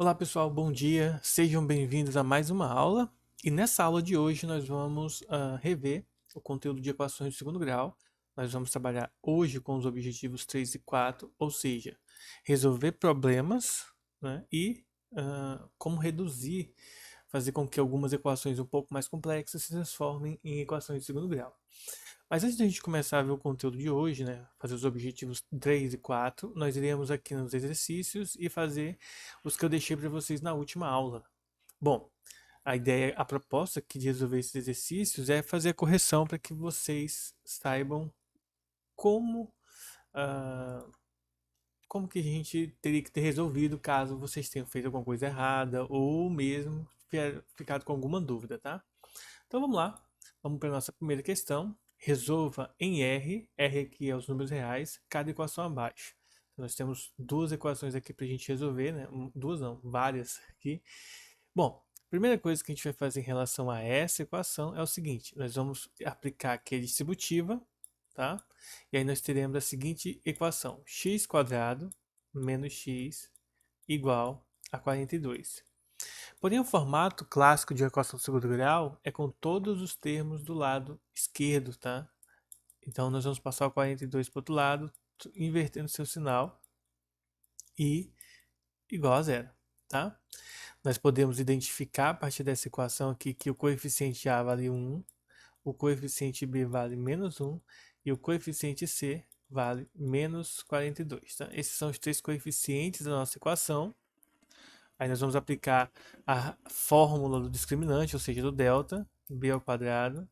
Olá pessoal, bom dia, sejam bem-vindos a mais uma aula. E nessa aula de hoje nós vamos rever o conteúdo de equações de segundo grau. Nós vamos trabalhar hoje com os objetivos 3 e 4, ou seja, resolver problemas, né, e como reduzir, fazer com que algumas equações um pouco mais complexas se transformem em equações de segundo grau. Mas antes de a gente começar a ver o conteúdo de hoje, né, fazer os objetivos 3 e 4, nós iremos aqui nos exercícios e fazer os que eu deixei para vocês na última aula. Bom, a ideia, a proposta aqui de resolver esses exercícios é fazer a correção para que vocês saibam como, ah, como que a gente teria que ter resolvido caso vocês tenham feito alguma coisa errada ou mesmo ficado com alguma dúvida, tá? Então vamos lá, vamos para a nossa primeira questão. Resolva em R aqui é os números reais, cada equação abaixo. Então, nós temos duas equações aqui para a gente resolver, né? Duas não, várias aqui. Bom, a primeira coisa que a gente vai fazer em relação a essa equação é o seguinte: nós vamos aplicar aqui a distributiva, tá? E aí nós teremos a seguinte equação: x quadrado menos x igual a 42. Porém, o formato clássico de equação de segundo grau é com todos os termos do lado esquerdo, tá? Então, nós vamos passar o 42 para o outro lado, invertendo seu sinal e igual a zero, tá? Nós podemos identificar a partir dessa equação aqui que o coeficiente A vale 1, o coeficiente B vale menos 1 e o coeficiente C vale menos 42, tá? Esses são os três coeficientes da nossa equação. Aí nós vamos aplicar a fórmula do discriminante, ou seja, do delta, b ao quadrado,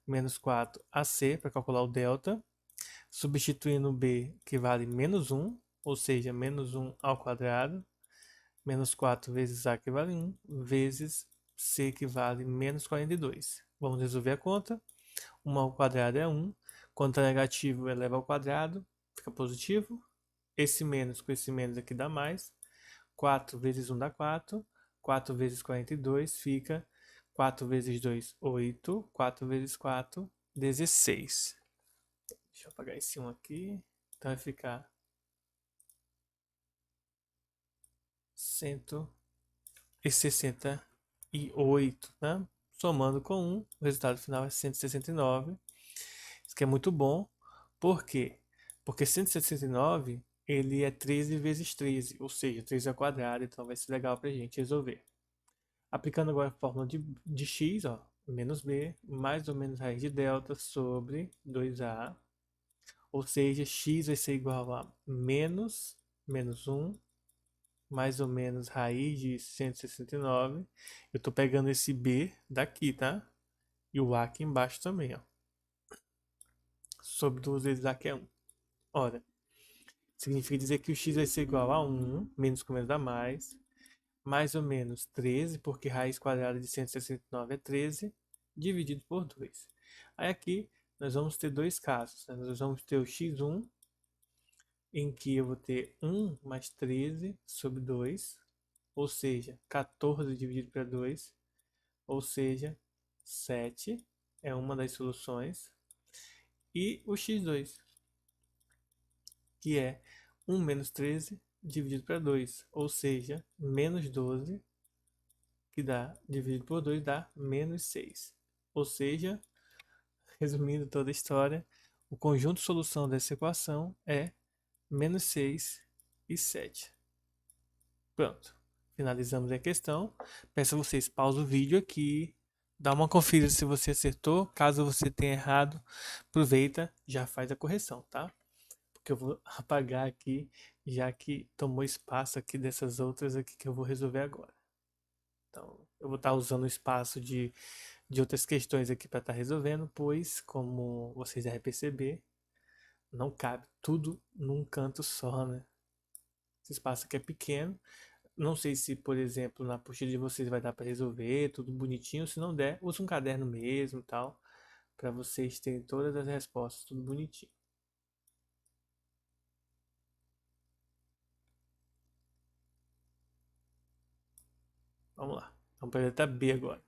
menos 4ac para calcular o delta, substituindo b que vale menos 1, ou seja, menos 1 ao quadrado, menos 4 vezes a que vale 1, vezes c que vale menos 42. Vamos resolver a conta. 1 ao quadrado é 1, quanto é negativo eleva ao quadrado, fica positivo. Esse menos com esse menos aqui dá mais. 4 vezes 1 dá 4. 4 vezes 42 fica 4 vezes 2, 8. 4 vezes 4, 16. Deixa eu apagar esse 1 aqui. Então vai ficar 168, né? Somando com 1, o resultado final é 169. Isso que é muito bom. Por quê? Porque 169 ele é 13 vezes 13, ou seja, 13 ao quadrado, então vai ser legal para a gente resolver. Aplicando agora a fórmula de x, ó, menos b, mais ou menos raiz de delta sobre 2a, ou seja, x vai ser igual a menos 1, mais ou menos raiz de 169. Eu estou pegando esse b daqui, tá? E o a aqui embaixo também, ó. Sobre 2 vezes a que é 1. Ora, significa dizer que o x vai ser igual a 1, menos com menos dá mais ou menos 13, porque raiz quadrada de 169 é 13, dividido por 2. Aí aqui nós vamos ter dois casos. Né? Nós vamos ter o x1, em que eu vou ter 1 mais 13 sobre 2, ou seja, 14 dividido para 2, ou seja, 7 é uma das soluções. E o x2, que é 1 menos 13 dividido para 2, ou seja, menos 12, que dá, dividido por 2, dá menos 6. Ou seja, resumindo toda a história, o conjunto de solução dessa equação é menos 6 e 7. Pronto, finalizamos a questão. Peço a vocês pausem o vídeo aqui, dá uma conferida se você acertou. Caso você tenha errado, aproveita, já faz a correção, tá? Porque eu vou apagar aqui, já que tomou espaço aqui dessas outras aqui que eu vou resolver agora. Então, eu vou estar usando o espaço de outras questões aqui para estar resolvendo, pois, como vocês devem perceber, não cabe tudo num canto só, né? Esse espaço aqui é pequeno. Não sei se, por exemplo, na apostila de vocês vai dar para resolver tudo bonitinho. Se não der, use um caderno mesmo, tal, para vocês terem todas as respostas tudo bonitinho. Vamos lá. Vamos para a letra B agora.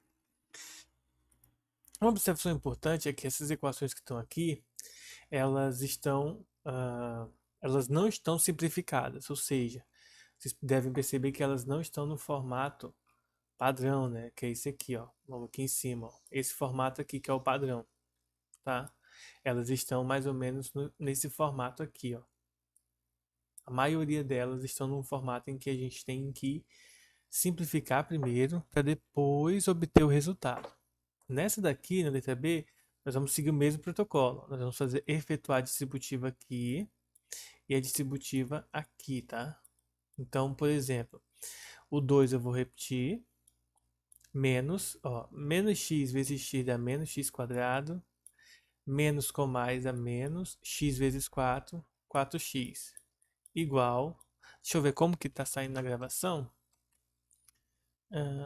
Uma observação importante é que essas equações que estão aqui, elas estão, elas não estão simplificadas, ou seja, vocês devem perceber que elas não estão no formato padrão, né? Que é esse aqui, ó. Vamos aqui em cima, ó. Esse formato aqui que é o padrão, tá? Elas estão mais ou menos nesse formato aqui, ó. A maioria delas estão num formato em que a gente tem que simplificar primeiro para depois obter o resultado. Nessa daqui, na letra B, nós vamos seguir o mesmo protocolo. Nós vamos fazer efetuar a distributiva aqui e a distributiva aqui, tá? Então, por exemplo, o 2 eu vou repetir, menos, ó, menos x vezes x dá menos x quadrado, menos com mais dá menos, x vezes 4, 4x, igual, deixa eu ver como que tá saindo na gravação.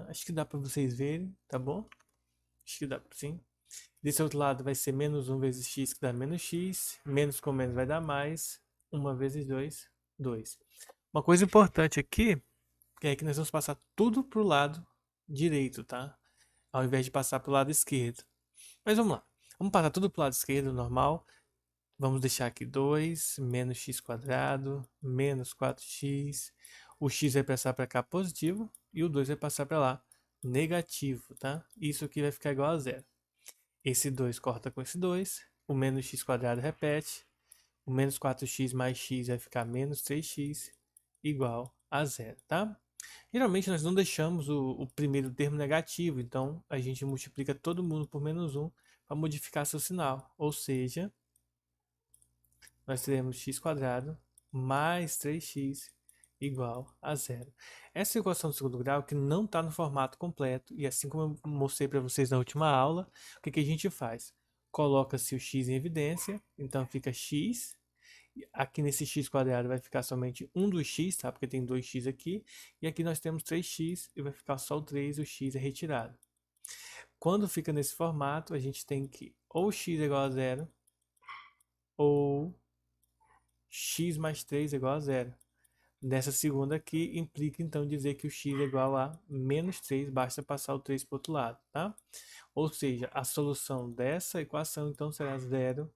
Acho que dá para vocês verem, tá bom? Acho que dá sim. Desse outro lado vai ser menos 1 vezes x, que dá menos x. Menos com menos vai dar mais. 1 vezes 2, 2. Uma coisa importante aqui é que nós vamos passar tudo para o lado direito, tá? Ao invés de passar para o lado esquerdo. Mas vamos lá. Vamos passar tudo para o lado esquerdo, normal. Vamos deixar aqui 2 menos x quadrado menos 4x. O x vai passar para cá positivo e o 2 vai passar para lá negativo, tá? Isso aqui vai ficar igual a zero. Esse 2 corta com esse 2. O menos x quadrado repete. O menos 4x mais x vai ficar menos 3x igual a zero, tá? Geralmente nós não deixamos o primeiro termo negativo, então a gente multiplica todo mundo por menos 1 para modificar seu sinal. Ou seja, nós teremos x quadrado mais 3x igual a zero. Essa equação do segundo grau que não está no formato completo, e assim como eu mostrei para vocês na última aula, o que, que a gente faz? Coloca-se o x em evidência, então fica x, aqui nesse x quadrado vai ficar somente 1 do x, tá? Porque tem 2x aqui, e aqui nós temos 3x, e vai ficar só o 3, o x é retirado. Quando fica nesse formato, a gente tem que ou x é igual a zero, ou x mais 3 é igual a zero. Nessa segunda aqui, implica então dizer que o x é igual a menos 3, basta passar o 3 para o outro lado, tá? Ou seja, a solução dessa equação então será 0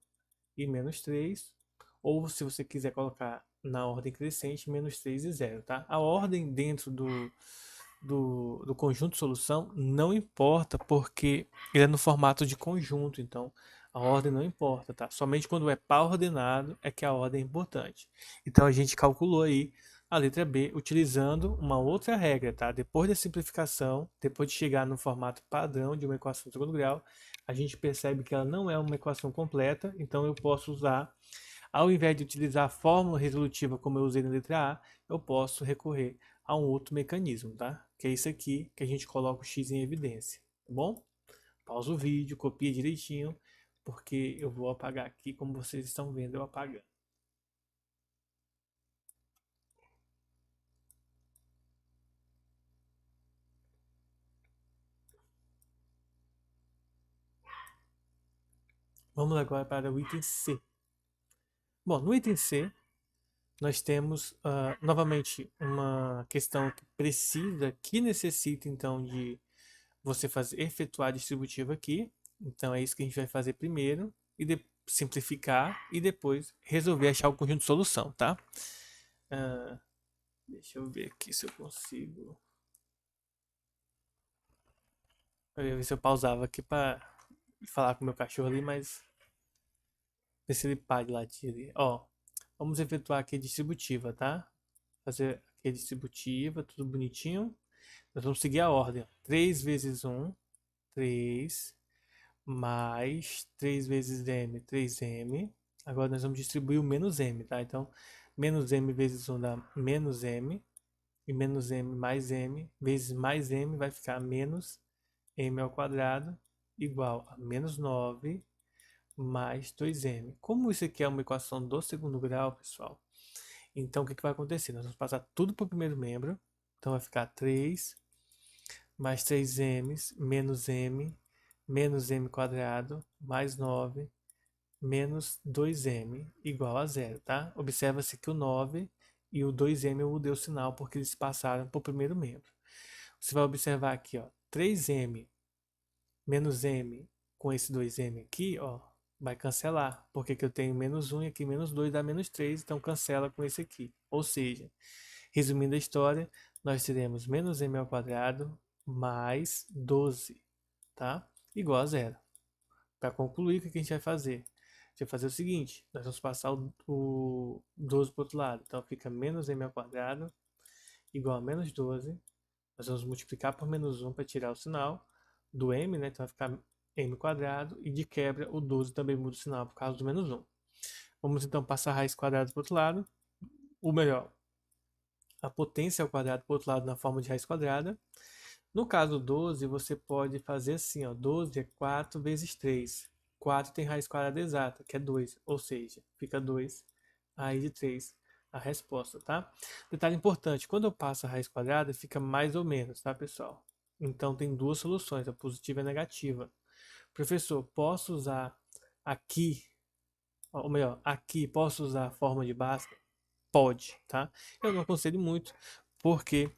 e menos 3, ou se você quiser colocar na ordem crescente, menos 3 e 0, tá? A ordem dentro do conjunto de solução não importa, porque ele é no formato de conjunto, então a ordem não importa, tá? Somente quando é par ordenado é que a ordem é importante. Então a gente calculou aí a letra B utilizando uma outra regra, tá? Depois da simplificação, depois de chegar no formato padrão de uma equação de segundo grau, a gente percebe que ela não é uma equação completa, então eu posso usar, ao invés de utilizar a fórmula resolutiva como eu usei na letra A, eu posso recorrer a um outro mecanismo, tá? Que é isso aqui, que a gente coloca o x em evidência, tá bom? Pausa o vídeo, copia direitinho, porque eu vou apagar aqui, como vocês estão vendo eu apagando. Vamos agora para o item C. Bom, no item C, nós temos novamente uma questão que precisa, que necessita então de você fazer, efetuar a distributiva aqui. Então é isso que a gente vai fazer primeiro, e simplificar e depois resolver achar o conjunto de solução, tá? Deixa eu ver aqui se eu consigo. Eu ia ver se eu pausava aqui para falar com o meu cachorro ali, mas ver se ele para de latir ali. Ó, vamos efetuar aqui a distributiva, tá? Fazer aqui a distributiva, tudo bonitinho. Nós vamos seguir a ordem. 3 vezes 1, 3, mais 3 vezes m, 3m. Agora nós vamos distribuir o menos m, tá? Então, menos m vezes 1 dá menos m. E menos m mais m vezes mais m vai ficar menos m ao quadrado igual a menos 9 mais 2m. Como isso aqui é uma equação do segundo grau, pessoal, então o que, que vai acontecer? Nós vamos passar tudo para o primeiro membro. Então vai ficar 3 mais 3m menos m quadrado mais 9 menos 2m igual a zero, tá? Observa-se que o 9 e o 2m eu mudei o sinal porque eles passaram para o primeiro membro. Você vai observar aqui, ó, 3m menos m com esse 2m aqui, ó, vai cancelar, porque aqui eu tenho menos 1 e aqui menos 2 dá menos 3, então cancela com esse aqui. Ou seja, Resumindo a história, nós teremos menos m ao quadrado mais 12, tá? Igual a zero. Para concluir, o que a gente vai fazer? A gente vai fazer o seguinte, nós vamos passar o 12 para o outro lado. Então fica menos m ao quadrado igual a menos 12. Nós vamos multiplicar por menos 1 para tirar o sinal do m, né? Então vai ficar m quadrado. E de quebra, o 12 também muda o sinal por causa do menos 1. Vamos então passar a raiz quadrada para o outro lado. Ou melhor, a potência ao quadrado para o outro lado na forma de raiz quadrada. No caso 12, você pode fazer assim, ó, 12 é 4 vezes 3. 4 tem raiz quadrada exata, que é 2, ou seja, fica 2, a raiz de 3, a resposta, tá? Detalhe importante, quando eu passo a raiz quadrada, fica mais ou menos, tá, pessoal? Então tem duas soluções, a positiva e a negativa. Professor, posso usar aqui, ou melhor, aqui, posso usar a forma de Bhaskara? Pode, tá? Eu não aconselho muito, porque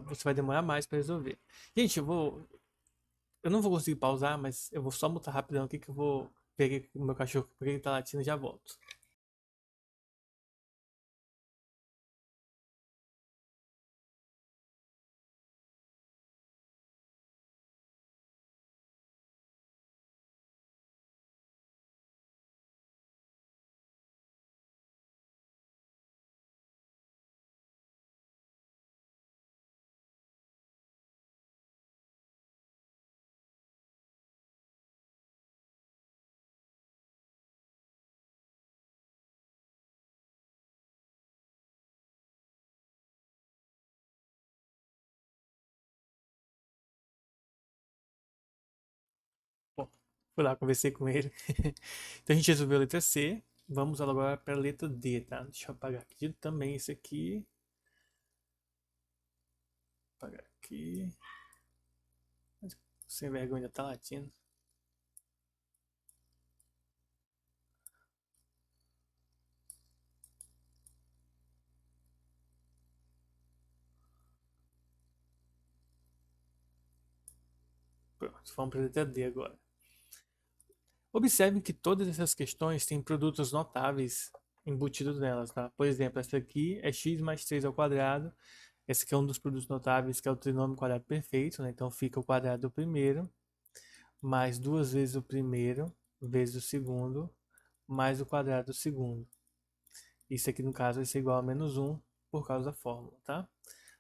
você vai demorar mais para resolver. Gente, eu não vou conseguir pausar, mas eu vou só mutar rapidão aqui que eu vou ver o meu cachorro, porque ele tá latindo e já volto. Bom, fui lá, conversei com ele. Então a gente resolveu a letra C. Vamos agora para a letra D, tá? Deixa eu apagar aqui também esse aqui. Apagar aqui. Sem vergonha, tá latindo. Pronto, vamos para a letra D agora. Observem que todas essas questões têm produtos notáveis embutidos nelas, tá? Por exemplo, essa aqui é x mais 3 ao quadrado. Esse aqui é um dos produtos notáveis, que é o trinômio quadrado perfeito, né? Então fica o quadrado do primeiro, mais duas vezes o primeiro, vezes o segundo, mais o quadrado do segundo. Isso aqui, no caso, vai ser igual a menos 1 por causa da fórmula, tá?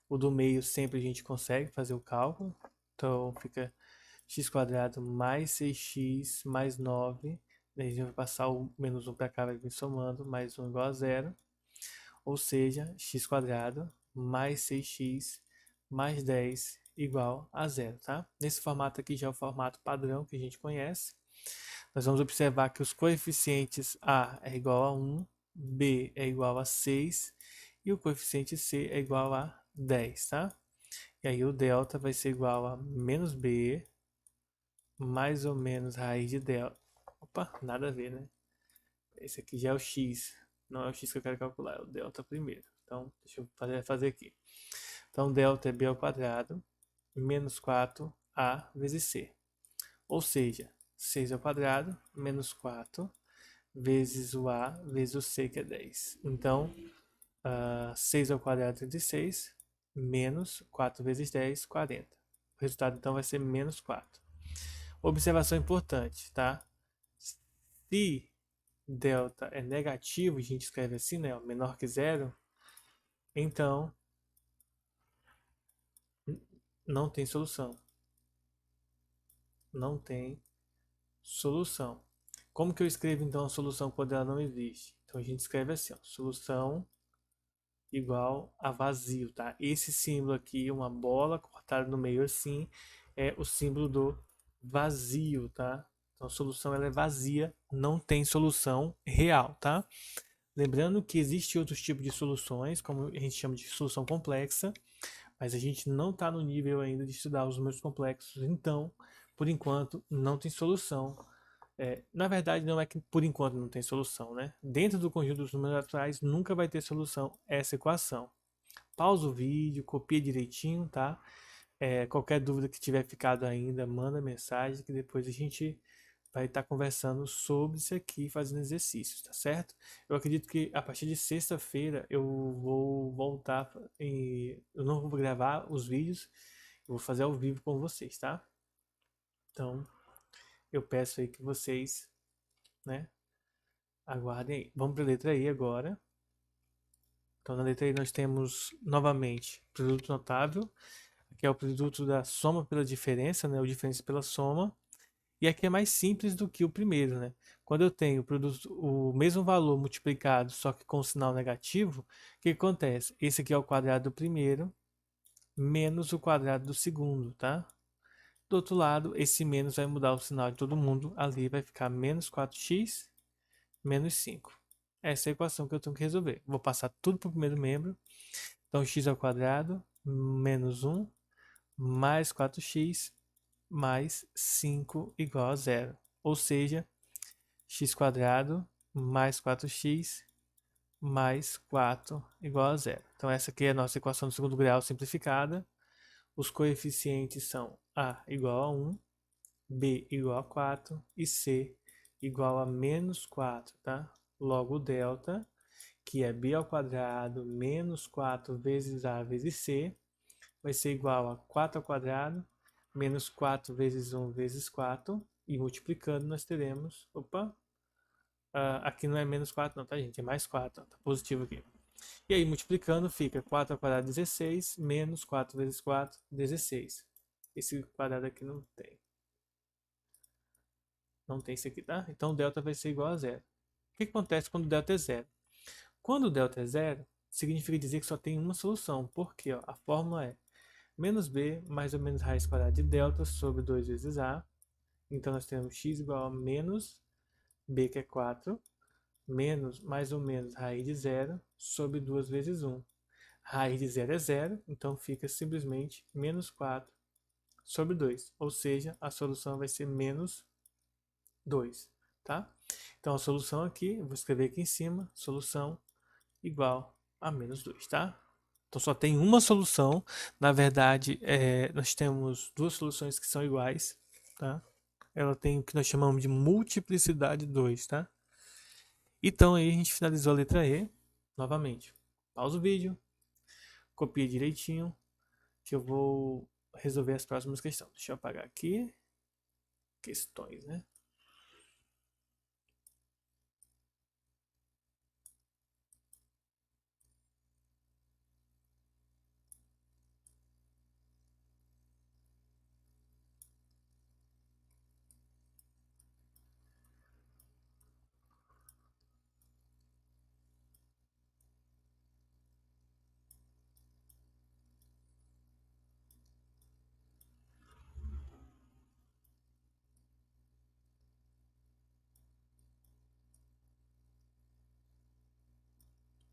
O do meio sempre a gente consegue fazer o cálculo. Então fica x quadrado mais 6x mais 9. Daí a gente vai passar o menos 1 para cá, vai vir somando, mais 1 igual a zero. Ou seja, x quadrado mais 6x mais 10 igual a zero, tá? Nesse formato aqui já é o formato padrão que a gente conhece. Nós vamos observar que os coeficientes A é igual a 1, B é igual a 6 e o coeficiente C é igual a 10, tá? E aí o delta vai ser igual a menos B mais ou menos raiz de delta. Opa, nada a ver, né? Esse aqui já é o x. Não é o x que eu quero calcular, é o delta primeiro. Então, deixa eu fazer aqui. Então, delta é b ao quadrado menos 4a vezes c. Ou seja, 6 ao quadrado menos 4 vezes o a vezes o c, que é 10. Então, 6 ao quadrado é 36, menos 4 vezes 10, 40. O resultado, então, vai ser menos 4. Observação importante, tá? Se delta é negativo, a gente escreve assim, né? Menor que zero, então não tem solução. Não tem solução. Como que eu escrevo então a solução quando ela não existe? Então a gente escreve assim, ó, solução igual a vazio, tá? Esse símbolo aqui, uma bola cortada no meio assim, é o símbolo do vazio, tá? Então a solução ela é vazia, não tem solução real, tá? Lembrando que existe outros tipos de soluções, como a gente chama de solução complexa, mas a gente não está no nível ainda de estudar os números complexos, então, por enquanto, não tem solução. Na verdade, não é que por enquanto não tem solução, né? Dentro do conjunto dos números naturais, nunca vai ter solução essa equação. Pausa o vídeo, copia direitinho, tá? Qualquer dúvida que tiver ficado ainda, manda mensagem que depois a gente vai estar conversando sobre isso aqui, fazendo exercícios, tá certo? Eu acredito que a partir de sexta-feira eu vou voltar e eu não vou gravar os vídeos, eu vou fazer ao vivo com vocês, tá? Então, eu peço aí que vocês, né, aguardem aí. Vamos para a letra I agora. Então, na letra I nós temos novamente produto notável, que é o produto da soma pela diferença, né, ou diferença pela soma. E aqui é mais simples do que o primeiro, né? Quando eu tenho o mesmo valor multiplicado, só que com sinal negativo, o que acontece? Esse aqui é o quadrado do primeiro, menos o quadrado do segundo, tá? Do outro lado, esse menos vai mudar o sinal de todo mundo. Ali vai ficar menos 4x menos 5. Essa é a equação que eu tenho que resolver. Vou passar tudo para o primeiro membro. Então, x ao quadrado menos 1 mais 4x mais 5 igual a zero. Ou seja, x quadrado mais 4x mais 4 igual a zero. Então, essa aqui é a nossa equação do segundo grau simplificada. Os coeficientes são a igual a 1, b igual a 4 e c igual a menos 4, tá? Logo, o delta, que é b ao quadrado menos 4 vezes a vezes c, vai ser igual a 4 ao quadrado menos 4 vezes 1 vezes 4, e multiplicando nós teremos, opa, aqui não é menos 4 não, tá gente, é mais 4, ó, tá positivo aqui. E aí multiplicando fica 4 ao quadrado 16, menos 4 vezes 4, 16. Esse quadrado aqui não tem. Não tem esse aqui, tá? Então o delta vai ser igual a zero. O que acontece quando o delta é zero? Quando o delta é zero, significa dizer que só tem uma solução. Porque ó, a fórmula é menos b mais ou menos raiz quadrada de delta sobre 2 vezes a. Então nós temos x igual a menos b, que é 4, menos mais ou menos raiz de zero sobre 2 vezes 1. Raiz de zero é zero, então fica simplesmente menos 4 sobre 2. Ou seja, a solução vai ser menos 2, tá? Então a solução aqui, eu vou escrever aqui em cima, solução igual a menos 2, tá? Então só tem uma solução. Na verdade, nós temos duas soluções que são iguais, tá? Ela tem o que nós chamamos de multiplicidade 2, tá? Então aí a gente finalizou a letra E. Novamente, pausa o vídeo, copia direitinho, que eu vou resolver as próximas questões. Deixa eu apagar aqui. Questões, né?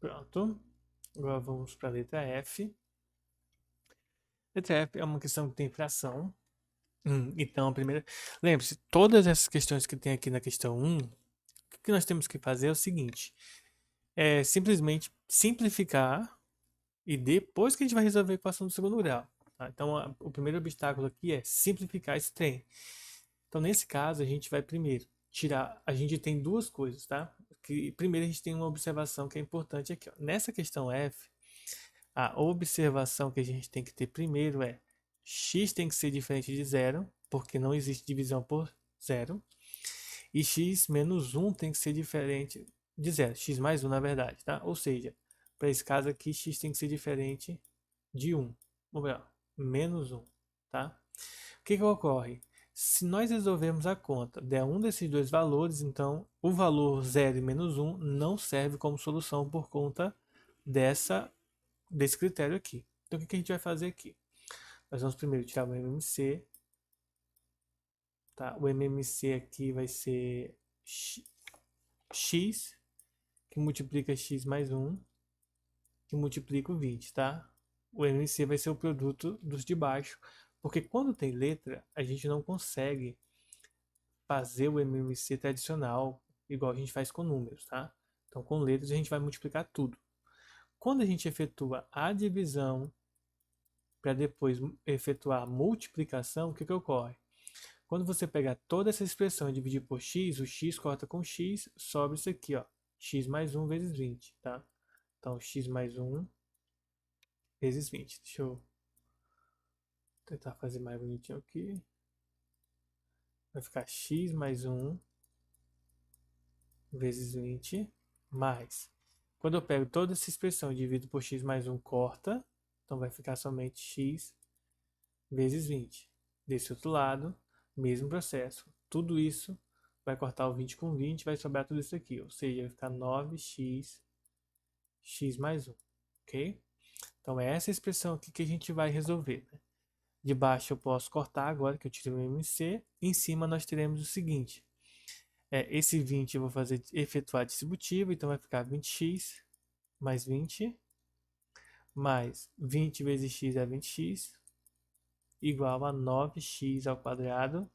Pronto. Agora vamos para a letra F. Letra F é uma questão que tem fração. Então, a primeira. Lembre-se, todas essas questões que tem aqui na questão 1, o que nós temos que fazer é o seguinte: é simplesmente simplificar e depois que a gente vai resolver a equação do segundo grau. Tá? Então, o primeiro obstáculo aqui é simplificar esse trem. Então, nesse caso, a gente vai primeiro tirar. A gente tem duas coisas, tá? Que, primeiro, a gente tem uma observação que é importante aqui. Ó. Nessa questão F, a observação que a gente tem que ter primeiro é x tem que ser diferente de zero, porque não existe divisão por zero. E x menos 1 tem que ser diferente de zero. X mais 1, na verdade, tá? Ou seja, para esse caso aqui, x tem que ser diferente de 1. Vamos ver, ó, menos 1, tá? O que ocorre? Se nós resolvermos a conta, der um desses dois valores, então o valor 0 e menos 1 não serve como solução por conta desse critério aqui. Então, o que a gente vai fazer aqui? Nós vamos primeiro tirar o MMC. Tá? O MMC aqui vai ser x, que multiplica x mais 1, que multiplica o 20, tá? O MMC vai ser o produto dos de baixo, porque quando tem letra, a gente não consegue fazer o MMC tradicional, igual a gente faz com números, tá? Então, com letras, a gente vai multiplicar tudo. Quando a gente efetua a divisão para depois efetuar a multiplicação, o que ocorre? Quando você pegar toda essa expressão e dividir por x, o x corta com x, sobra isso aqui, ó. X mais 1 vezes 20, tá? Então, x mais 1 vezes 20. Deixa eu tentar fazer mais bonitinho aqui. Vai ficar x mais 1 vezes 20 mais. Quando eu pego toda essa expressão e divido por x mais 1, corta. Então vai ficar somente x vezes 20. Desse outro lado, mesmo processo. Tudo isso vai cortar o 20 com 20, vai sobrar tudo isso aqui. Ou seja, vai ficar 9x, x mais 1. Ok? Então é essa expressão aqui que a gente vai resolver. Né? De baixo eu posso cortar agora que eu tirei o MC. Em cima nós teremos o seguinte. Esse 20 eu vou fazer efetuar distributivo, então vai ficar 20x mais 20 mais 20 vezes x é 20x igual a 9x ao quadrado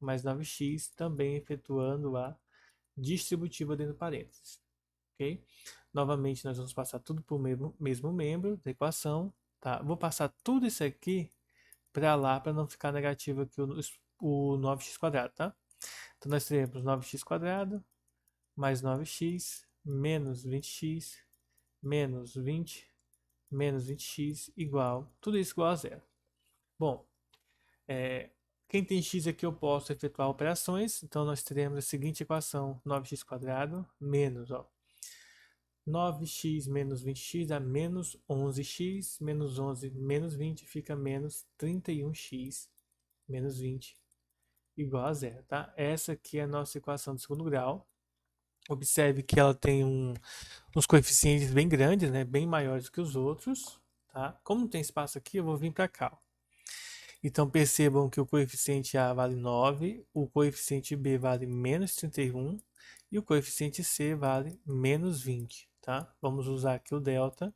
mais 9x, também efetuando a distributiva dentro do parênteses. Ok? Novamente, nós vamos passar tudo para o mesmo membro da equação. Tá? Vou passar tudo isso aqui para lá, para não ficar negativo aqui o 9x quadrado. Tá? Então, nós teremos 9x quadrado mais 9x menos 20x menos 20 menos 20x igual, tudo isso igual a zero. Bom, quem tem x aqui eu posso efetuar operações, então nós teremos a seguinte equação, 9x quadrado menos, 9x menos 20x dá menos 11x, menos 11 menos 20 fica menos 31x menos 20 igual a zero, tá? Essa aqui é a nossa equação de segundo grau. Observe que ela tem uns coeficientes bem grandes, né? Bem maiores que os outros, tá? Como não tem espaço aqui, eu vou vir para cá. Então percebam que o coeficiente A vale 9, o coeficiente B vale menos 31 e o coeficiente C vale menos 20, tá? Vamos usar aqui o delta.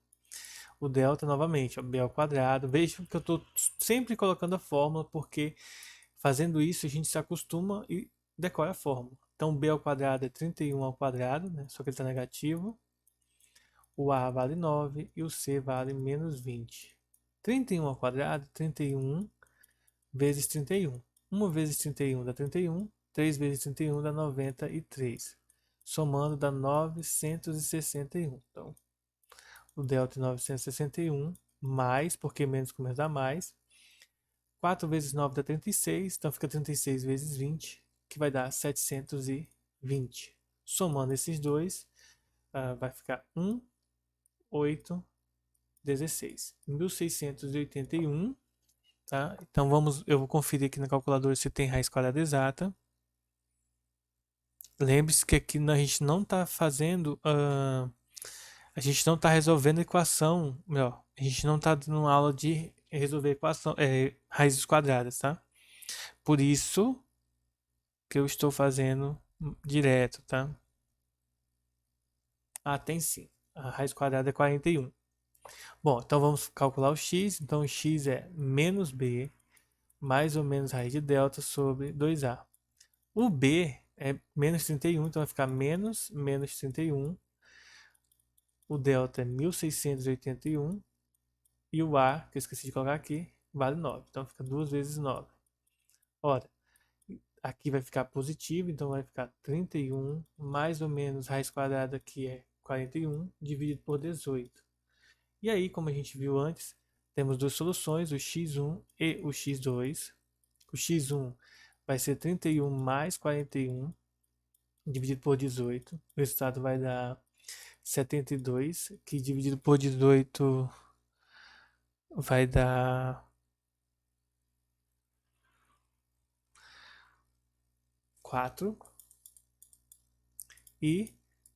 O delta novamente, ó, B ao quadrado. Vejam que eu estou sempre colocando a fórmula, porque fazendo isso a gente se acostuma e decora a fórmula. Então B ao quadrado é 31 ao quadrado, né? Só que ele está negativo. O A vale 9 e o C vale menos 20. 31 ao quadrado, 31 vezes 31. 1 vezes 31 dá 31. 3 vezes 31 dá 93. Somando dá 961. Então, o delta é 961, mais, porque menos começa a dar mais. 4 vezes 9 dá 36, então fica 36 vezes 20, que vai dar 720. Somando esses dois, vai ficar 1, 8, 16. 1681. Tá? Então eu vou conferir aqui na calculadora se tem raiz quadrada exata. Lembre-se que aqui a gente não está fazendo, a gente não está resolvendo equação, melhor, a gente não está dando aula de resolver equação, raízes quadradas, tá? Por isso que eu estou fazendo direto, tá? Ah, tem sim. A raiz quadrada é 41. Bom, então vamos calcular o x. Então o x é menos b mais ou menos raiz de delta sobre 2a. O B é menos 31, então vai ficar menos 31. O delta é 1681. E o A, que eu esqueci de colocar aqui, vale 9. Então fica 2 vezes 9. Ora, aqui vai ficar positivo, então vai ficar 31 mais ou menos raiz quadrada, que é 41, dividido por 18. E aí, como a gente viu antes, temos duas soluções, o x1 e o x2. O x1 vai ser 31 mais 41, dividido por 18. O resultado vai dar 72, que dividido por 18 vai dar 4. E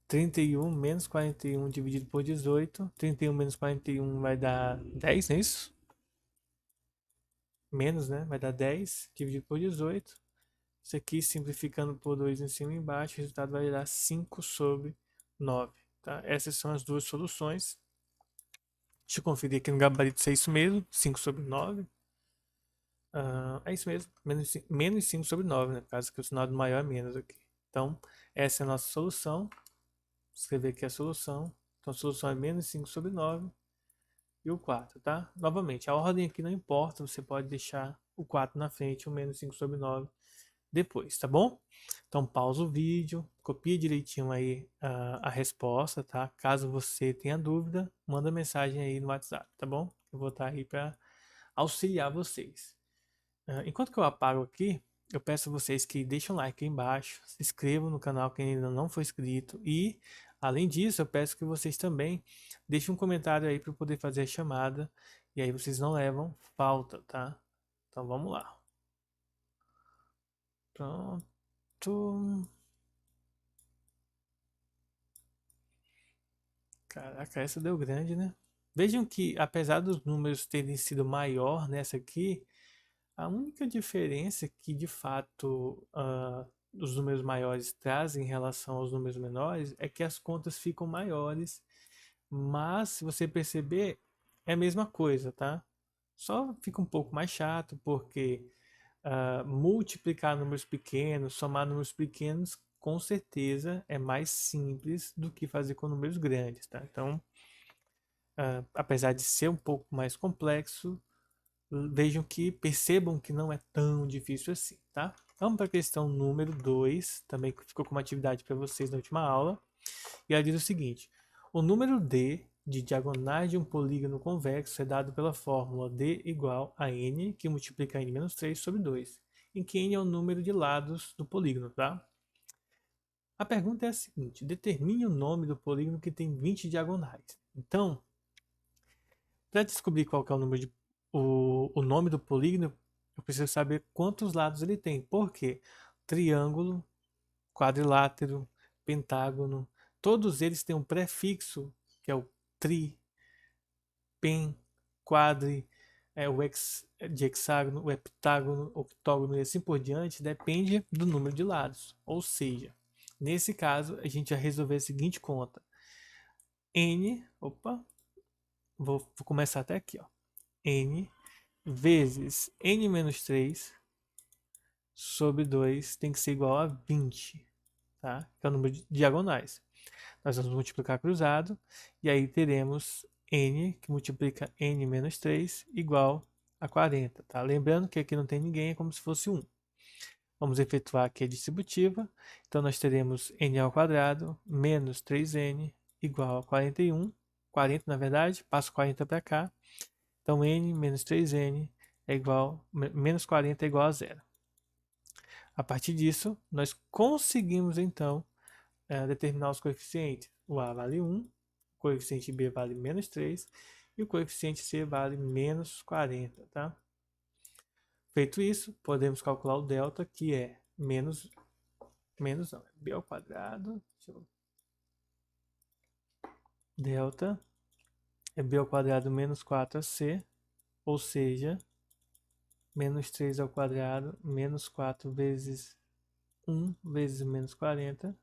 31 menos 41 dividido por 18. 31 menos 41 vai dar 10, não é isso? Menos, né? Vai dar 10 dividido por 18. Isso aqui simplificando por 2 em cima e embaixo, o resultado vai dar 5 sobre 9. Tá? Essas são as duas soluções. Deixa eu conferir aqui no gabarito se é isso mesmo. 5 sobre 9. É isso mesmo. Menos 5 sobre 9, né? Por causa que o sinal do maior é menos aqui. Então, essa é a nossa solução. Vou escrever aqui a solução. Então, a solução é menos 5 sobre 9 e o 4, tá? Novamente, a ordem aqui não importa. Você pode deixar o 4 na frente, o menos 5 sobre 9. depois, tá bom? Então pausa o vídeo, copia direitinho aí a resposta, tá? Caso você tenha dúvida, manda mensagem aí no WhatsApp, tá bom? Eu vou estar aí para auxiliar vocês. Enquanto que eu apago aqui, eu peço a vocês que deixem um like aí embaixo, se inscrevam no canal quem ainda não foi inscrito e, além disso, eu peço que vocês também deixem um comentário aí para eu poder fazer a chamada e aí vocês não levam falta, tá? Então vamos lá. Pronto. Caraca, essa deu grande, né? Vejam que, apesar dos números terem sido maior nessa aqui, a única diferença que de fato os números maiores trazem em relação aos números menores é que as contas ficam maiores, mas se você perceber, é a mesma coisa, tá? Só fica um pouco mais chato porque multiplicar números pequenos, somar números pequenos, com certeza é mais simples do que fazer com números grandes, tá? Então, apesar de ser um pouco mais complexo, percebam que não é tão difícil assim, tá? Vamos para a questão número 2, também que ficou como atividade para vocês na última aula. E ela diz o seguinte: o número d de diagonais de um polígono convexo é dado pela fórmula d igual a n, que multiplica n menos 3 sobre 2, em que n é o número de lados do polígono, tá? A pergunta é a seguinte: determine o nome do polígono que tem 20 diagonais. Então, para descobrir qual que é o nome do polígono, eu preciso saber quantos lados ele tem. Por quê? Triângulo, quadrilátero, pentágono, todos eles têm um prefixo que é o tri, pen, quadri, o de hexágono, o heptágono, octógono e assim por diante, depende do número de lados. Ou seja, nesse caso, a gente vai resolver a seguinte conta. N, opa, vou começar até aqui, ó. N vezes n menos 3 sobre 2 tem que ser igual a 20, tá? Que é o número de diagonais. Nós vamos multiplicar cruzado e aí teremos n que multiplica n menos 3 igual a 40, tá? Lembrando que aqui não tem ninguém, é como se fosse 1. Vamos efetuar aqui a distributiva. Então nós teremos n ao quadrado menos 3n igual a 41. 40 na verdade, passo 40 para cá. Então n menos 3n é igual, menos 40 é igual a zero. A partir disso, nós conseguimos então determinar os coeficientes. O a vale 1, o coeficiente b vale menos 3 e o coeficiente c vale menos 40. Tá? Feito isso, podemos calcular o delta, que é b ao quadrado. Delta é b ao quadrado menos 4ac, ou seja, menos 3 ao quadrado, menos 4 vezes 1 vezes menos 40.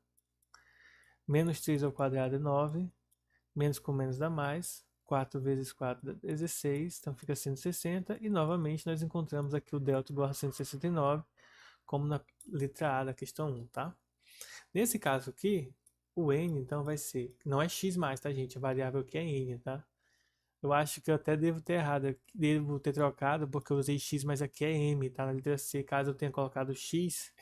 Menos 3 ao quadrado é 9. Menos com menos dá mais. 4 vezes 4 dá 16. Então fica 160. E novamente nós encontramos aqui o delta igual a 169, como na letra A da questão 1, tá? Nesse caso aqui, o n então vai ser, não é x mais, tá gente? A variável aqui é n, tá? Eu acho que eu até devo ter errado, devo ter trocado, porque eu usei x, mas aqui é m, tá? Na letra C, caso eu tenha colocado x,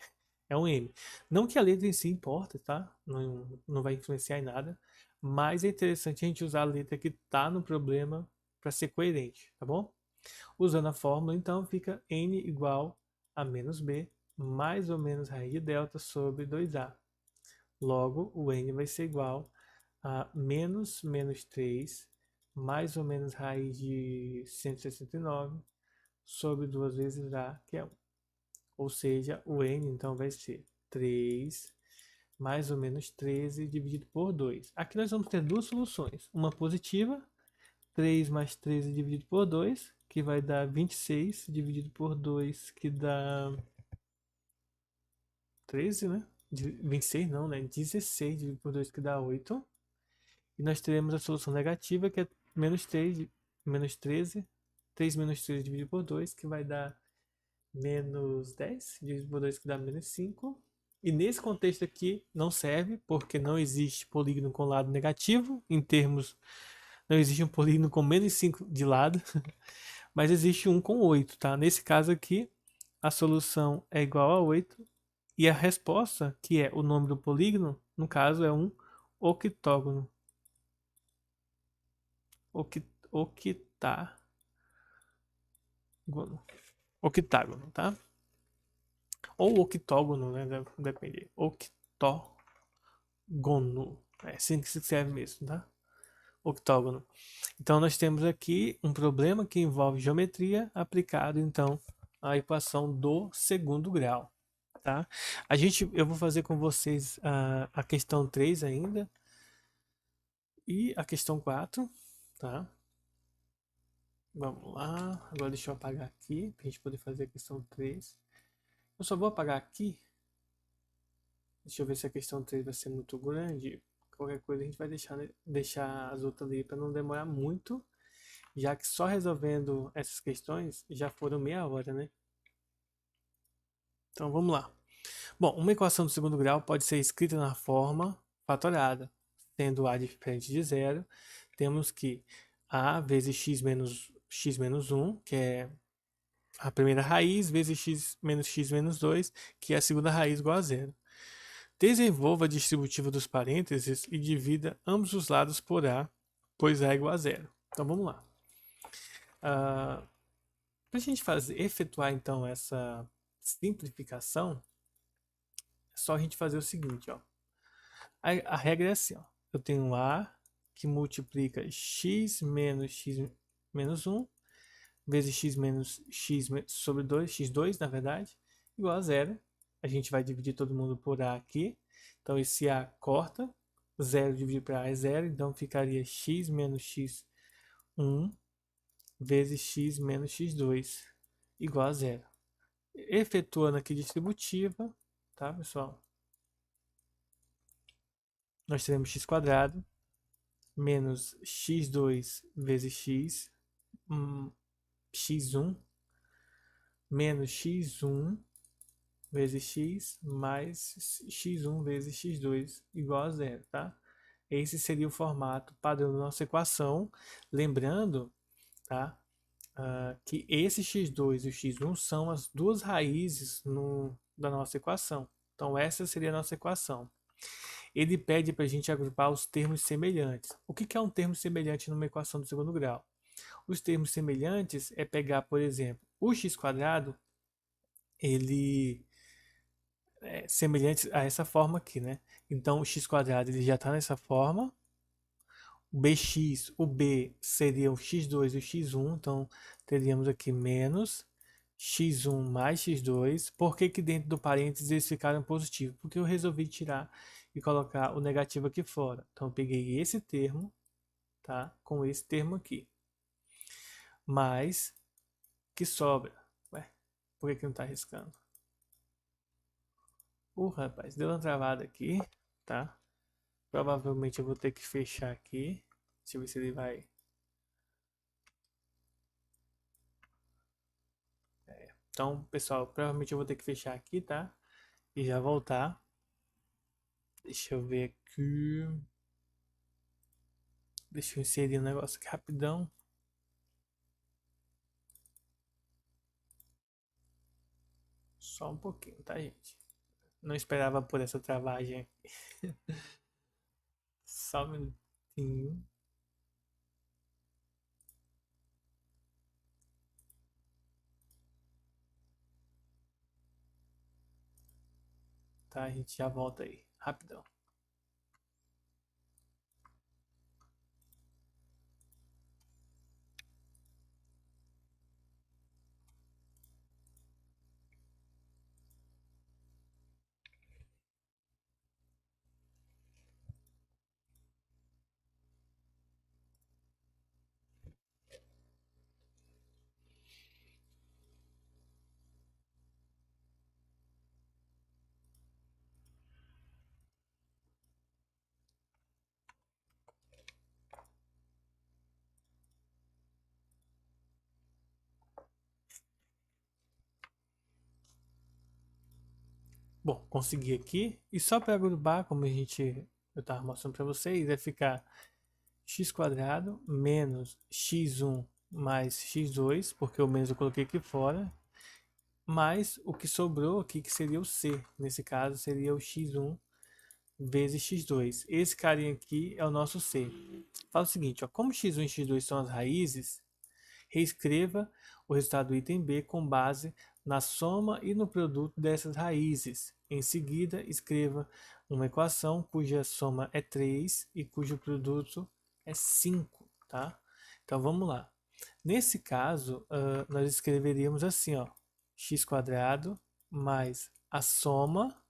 é um M. Não que a letra em si importa, tá? Não vai influenciar em nada, mas é interessante a gente usar a letra que está no problema para ser coerente, tá bom? Usando a fórmula, então, fica n igual a menos b, mais ou menos raiz de delta sobre 2a. Logo, o n vai ser igual a menos 3, mais ou menos raiz de 169, sobre 2 vezes a, que é 1. Ou seja, o n então vai ser 3 mais ou menos 13 dividido por 2. Aqui nós vamos ter duas soluções. Uma positiva, 3 mais 13 dividido por 2, que vai dar 26 dividido por 2, que dá 13, né? 26 não, né? 16 dividido por 2, que dá 8. E nós teremos a solução negativa, que é menos 3, menos 13. 3 menos 13 dividido por 2, que vai dar menos 10 dividido por 2, que dá menos 5. E nesse contexto aqui não serve, porque não existe polígono com lado negativo, em termos, não existe um polígono com menos 5 de lado, mas existe um com 8, tá? Nesse caso aqui, a solução é igual a 8, E a resposta, que é o nome do polígono, no caso é um octógono. Octágono. Octágono, tá? Ou octógono, né? Depende. Octógono. É assim que se escreve mesmo, tá? Octógono. Então nós temos aqui um problema que envolve geometria aplicado então à equação do segundo grau, tá? Eu vou fazer com vocês a questão 3 ainda e a questão 4, tá? Vamos lá. Agora deixa eu apagar aqui para a gente poder fazer a questão 3. Eu só vou apagar aqui. Deixa eu ver se a questão 3 vai ser muito grande. Qualquer coisa a gente vai deixar as outras ali para não demorar muito, já que só resolvendo essas questões já foram meia hora, né? Então vamos lá. Bom, uma equação do segundo grau pode ser escrita na forma fatoriada. Tendo a diferente de zero, temos que a vezes x menos 1, que é a primeira raiz, vezes x menos 2, que é a segunda raiz igual a zero. Desenvolva a distributiva dos parênteses e divida ambos os lados por a, pois a é igual a zero. Então vamos lá. Para a gente efetuar então essa simplificação, é só a gente fazer o seguinte, ó. A regra é assim, ó. Eu tenho a que multiplica x menos 1 vezes x menos x sobre 2, x2 na verdade, igual a zero. A gente vai dividir todo mundo por a aqui. Então esse a corta, 0 dividido por a é zero, então ficaria x menos x1 vezes x menos x2 igual a zero. Efetuando aqui distributiva, tá pessoal? Nós teremos x quadrado menos x2 vezes x1 menos x1 vezes x mais x1 vezes x2 igual a zero, tá? Esse seria o formato padrão da nossa equação. Lembrando, tá? Que esse x2 e o x1 são as duas raízes da nossa equação. Então, essa seria a nossa equação. Ele pede para a gente agrupar os termos semelhantes. O que é um termo semelhante numa equação do segundo grau? Os termos semelhantes é pegar, por exemplo, o x quadrado, ele é semelhante a essa forma aqui, né? Então, o x quadrado ele já está nessa forma. O bx, o b seria o x2 e o x1, então teríamos aqui menos x1 mais x2. Por que que dentro do parênteses eles ficaram positivos? Porque eu resolvi tirar e colocar o negativo aqui fora. Então eu peguei esse termo, tá? Com esse termo aqui. Mais que sobra. Ué, por que não está riscando? Rapaz, deu uma travada aqui, tá? Provavelmente eu vou ter que fechar aqui. Deixa eu ver se ele vai. Então, pessoal, provavelmente eu vou ter que fechar aqui, tá? E já voltar. Deixa eu ver aqui. Deixa eu inserir um negócio aqui rapidão. Só um pouquinho, tá, gente? Não esperava por essa travagem aqui. Só um minutinho. Tá, a gente já volta aí. Rapidão. Bom, consegui aqui. E só para agrupar, como eu estava mostrando para vocês, vai ficar x quadrado menos x1 mais x2, porque o menos eu coloquei aqui fora, mais o que sobrou aqui, que seria o C. Nesse caso, seria o x1 vezes x2. Esse carinha aqui é o nosso C. Fala o seguinte, ó, como x1 e x2 são as raízes, reescreva o resultado do item B com base na soma e no produto dessas raízes. Em seguida, escreva uma equação cuja soma é 3 e cujo produto é 5, tá? Então vamos lá. Nesse caso, nós escreveríamos assim, ó, x² mais a soma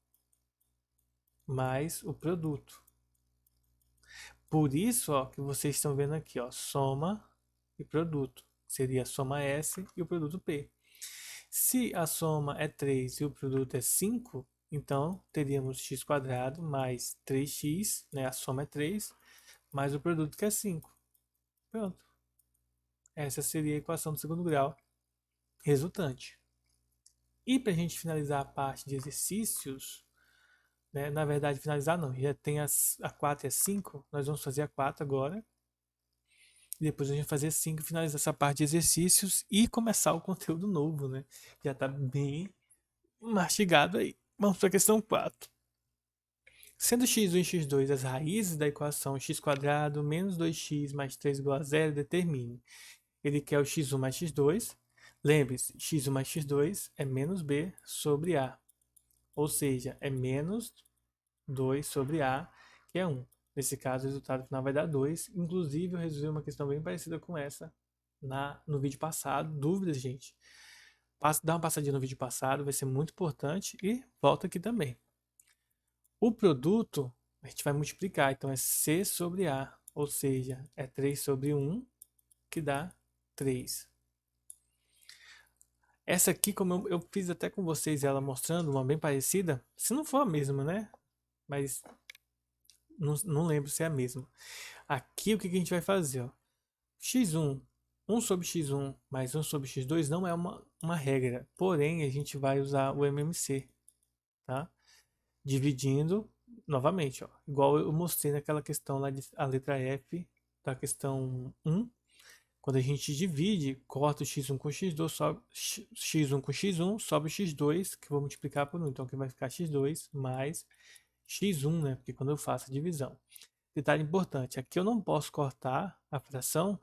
mais o produto. Por isso, ó, que vocês estão vendo aqui, ó, soma e produto. Seria a soma S e o produto P. Se a soma é 3 e o produto é 5, então teríamos x² mais 3x, né? A soma é 3, mais o produto que é 5. Pronto. Essa seria a equação do segundo grau resultante. E para a gente finalizar a parte de exercícios, né? Na verdade, finalizar não, já tem a 4 e a 5, nós vamos fazer a 4 agora. E depois a gente vai fazer 5, finalizar essa parte de exercícios e começar o conteúdo novo, né? Já está bem mastigado aí. Vamos para a questão 4. Sendo x1 e x2 as raízes da equação x² menos 2x mais 3 igual a 0, determine. Ele quer o x1 mais x2. Lembre-se, x1 mais x2 é menos b sobre a. Ou seja, é menos 2 sobre a, que é 1. Nesse caso, o resultado final vai dar 2. Inclusive, eu resolvi uma questão bem parecida com essa no vídeo passado. Dúvidas, gente? Dá uma passadinha no vídeo passado, vai ser muito importante. E volta aqui também. O produto, a gente vai multiplicar. Então, é C sobre A. Ou seja, é 3 sobre 1, que dá 3. Essa aqui, como eu fiz até com vocês ela mostrando, uma bem parecida. Se não for a mesma, né? Mas não lembro se é a mesma. Aqui o que a gente vai fazer? Ó? x1, 1 sobre x1 mais 1 sobre x2 não é uma regra. Porém, a gente vai usar o MMC. Tá? Dividindo novamente. Ó, igual eu mostrei naquela questão lá, a letra F da questão 1. Quando a gente divide, corta o x1 com x2, sobe x1 com x1, sobe o x2, que eu vou multiplicar por 1. Então aqui vai ficar x2 mais x1, né? Porque quando eu faço a divisão. Detalhe importante, aqui eu não posso cortar a fração,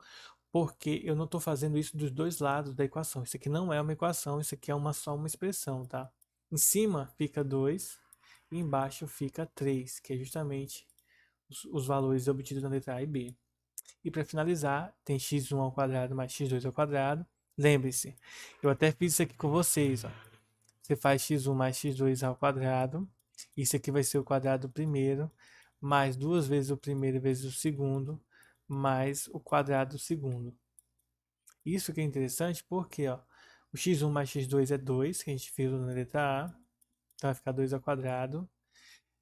porque eu não estou fazendo isso dos dois lados da equação. Isso aqui não é uma equação, isso aqui é só uma expressão, tá? Em cima fica 2 e embaixo fica 3, que é justamente os valores obtidos na letra A e B. E para finalizar, tem x1 ao quadrado mais x2 ao quadrado. Lembre-se, eu até fiz isso aqui com vocês. Ó. Você faz x1 mais x2 ao quadrado. Isso aqui vai ser o quadrado do primeiro, mais duas vezes o primeiro vezes o segundo, mais o quadrado do segundo. Isso que é interessante porque ó, o x1 mais x2 é 2, que a gente fez na letra A. Então vai ficar 2 ao quadrado.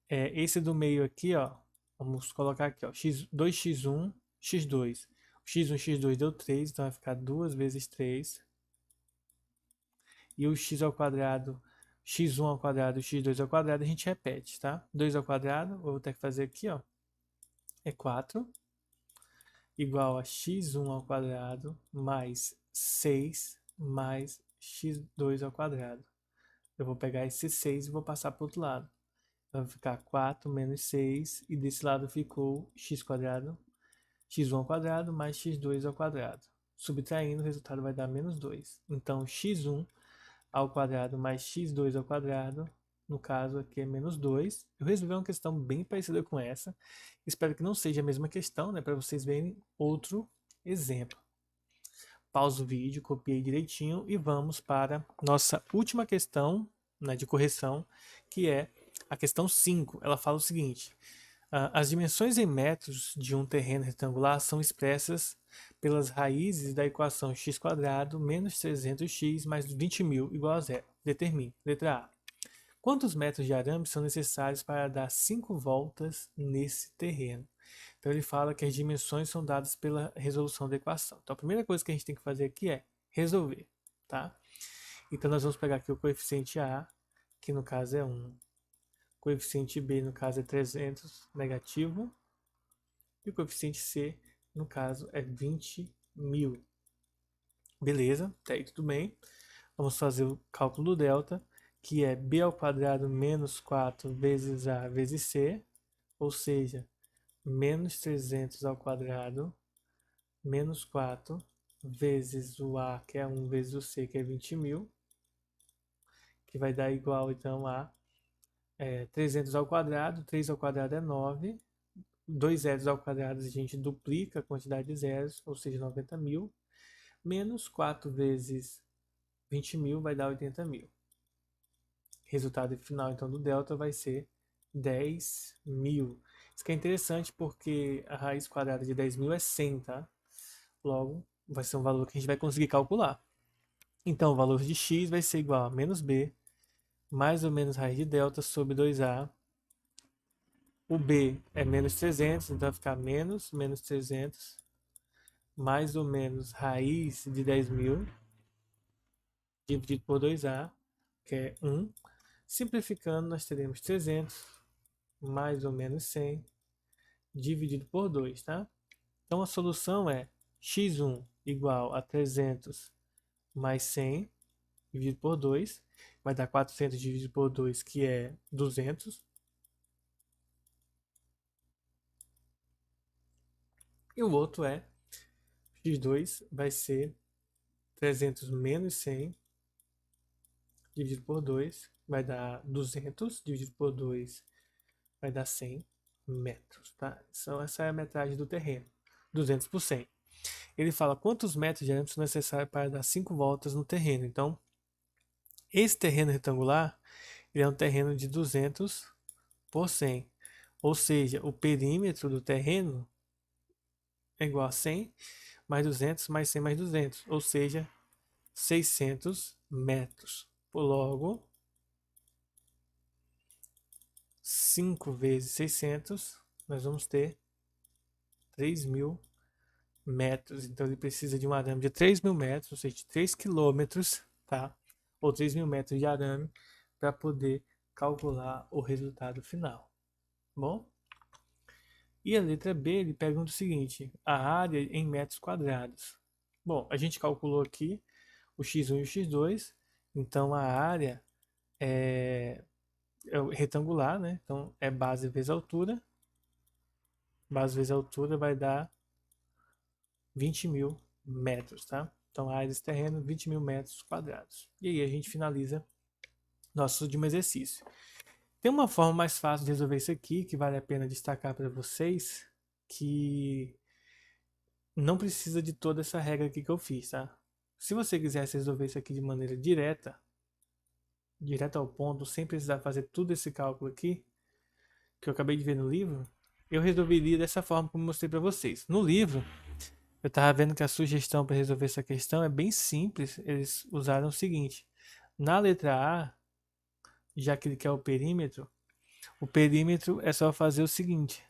Esse do meio aqui, ó, vamos colocar aqui, ó, 2x1, x2. O x1, x2 deu 3, então vai ficar 2 vezes 3. E o x ao quadrado, x1 ao quadrado, x2 ao quadrado, a gente repete, tá? 2 ao quadrado, vou ter que fazer aqui, ó, é 4, igual a x1 ao quadrado, mais 6, mais x2 ao quadrado. Eu vou pegar esse 6 e vou passar para o outro lado. Então vai ficar 4 menos 6, e desse lado ficou x², x1 ao quadrado mais x2 ao quadrado. Subtraindo, o resultado vai dar menos 2. Então, x1 ao quadrado mais x2 ao quadrado, no caso aqui é menos 2. Eu resolvi uma questão bem parecida com essa. Espero que não seja a mesma questão, né, para vocês verem outro exemplo. Pausa o vídeo, copiei direitinho e vamos para nossa última questão, né, de correção, que é a questão 5. Ela fala o seguinte: as dimensões em metros de um terreno retangular são expressas pelas raízes da equação x² menos 300x mais 20.000 igual a zero. Determine. Letra A. Quantos metros de arame são necessários para dar 5 voltas nesse terreno? Então ele fala que as dimensões são dadas pela resolução da equação. Então a primeira coisa que a gente tem que fazer aqui é resolver, tá? Então nós vamos pegar aqui o coeficiente A, que no caso é 1. Coeficiente B, no caso, é 300, negativo. E o coeficiente C, no caso, é 20.000. Beleza, até aí tudo bem. Vamos fazer o cálculo do delta, que é b ao quadrado menos 4 vezes a vezes c, ou seja, menos 300 ao quadrado, menos 4, vezes o a, que é 1, vezes o c, que é 20.000, que vai dar igual, então, a 300 ao quadrado, 3 ao quadrado é 9, 2 zeros ao quadrado a gente duplica a quantidade de zeros, ou seja, 90.000, menos 4 vezes 20.000 vai dar 80.000. Resultado final, então, do delta vai ser 10.000. Isso que é interessante porque a raiz quadrada de 10.000 é 100, tá? Logo, vai ser um valor que a gente vai conseguir calcular. Então, o valor de x vai ser igual a menos b, mais ou menos raiz de delta sobre 2a. O b é menos 300, então vai ficar menos 300, mais ou menos raiz de 10.000, dividido por 2a, que é 1. Simplificando, nós teremos 300, mais ou menos 100, dividido por 2, tá? Então, a solução é x1 igual a 300 mais 100, dividido por 2, vai dar 400 dividido por 2, que é 200. E o outro é x2 vai ser 300 menos 100, dividido por 2, vai dar 200, dividido por 2, vai dar 100 metros, tá? Então, essa é a metragem do terreno, 200 por 100. Ele fala quantos metros de diâmetro são necessários para dar 5 voltas no terreno. Então, esse terreno retangular, ele é um terreno de 200 por 100. Ou seja, o perímetro do terreno é igual a 100 mais 200 mais 100 mais 200. Ou seja, 600 metros. Logo, 5 vezes 600, nós vamos ter 3.000 metros. Então, ele precisa de um arame de 3.000 metros, ou seja, de 3 quilômetros, tá? Ou 3.000 metros de arame, para poder calcular o resultado final. Bom? E a letra B, ele pergunta o seguinte: a área em metros quadrados. Bom, a gente calculou aqui o x1 e o x2, então a área é retangular, né? Então é base vezes altura. Base vezes altura vai dar 20.000 metros, tá? Então a área desse terreno, 20.000 metros quadrados. E aí a gente finaliza nosso último exercício. Tem uma forma mais fácil de resolver isso aqui, que vale a pena destacar para vocês, que não precisa de toda essa regra aqui que eu fiz, tá? Se você quisesse resolver isso aqui de maneira direta, direto ao ponto, sem precisar fazer tudo esse cálculo aqui, que eu acabei de ver no livro, eu resolveria dessa forma como eu mostrei para vocês. No livro, eu estava vendo que a sugestão para resolver essa questão é bem simples. Eles usaram o seguinte: na letra A, já que ele quer o perímetro é só fazer o seguinte: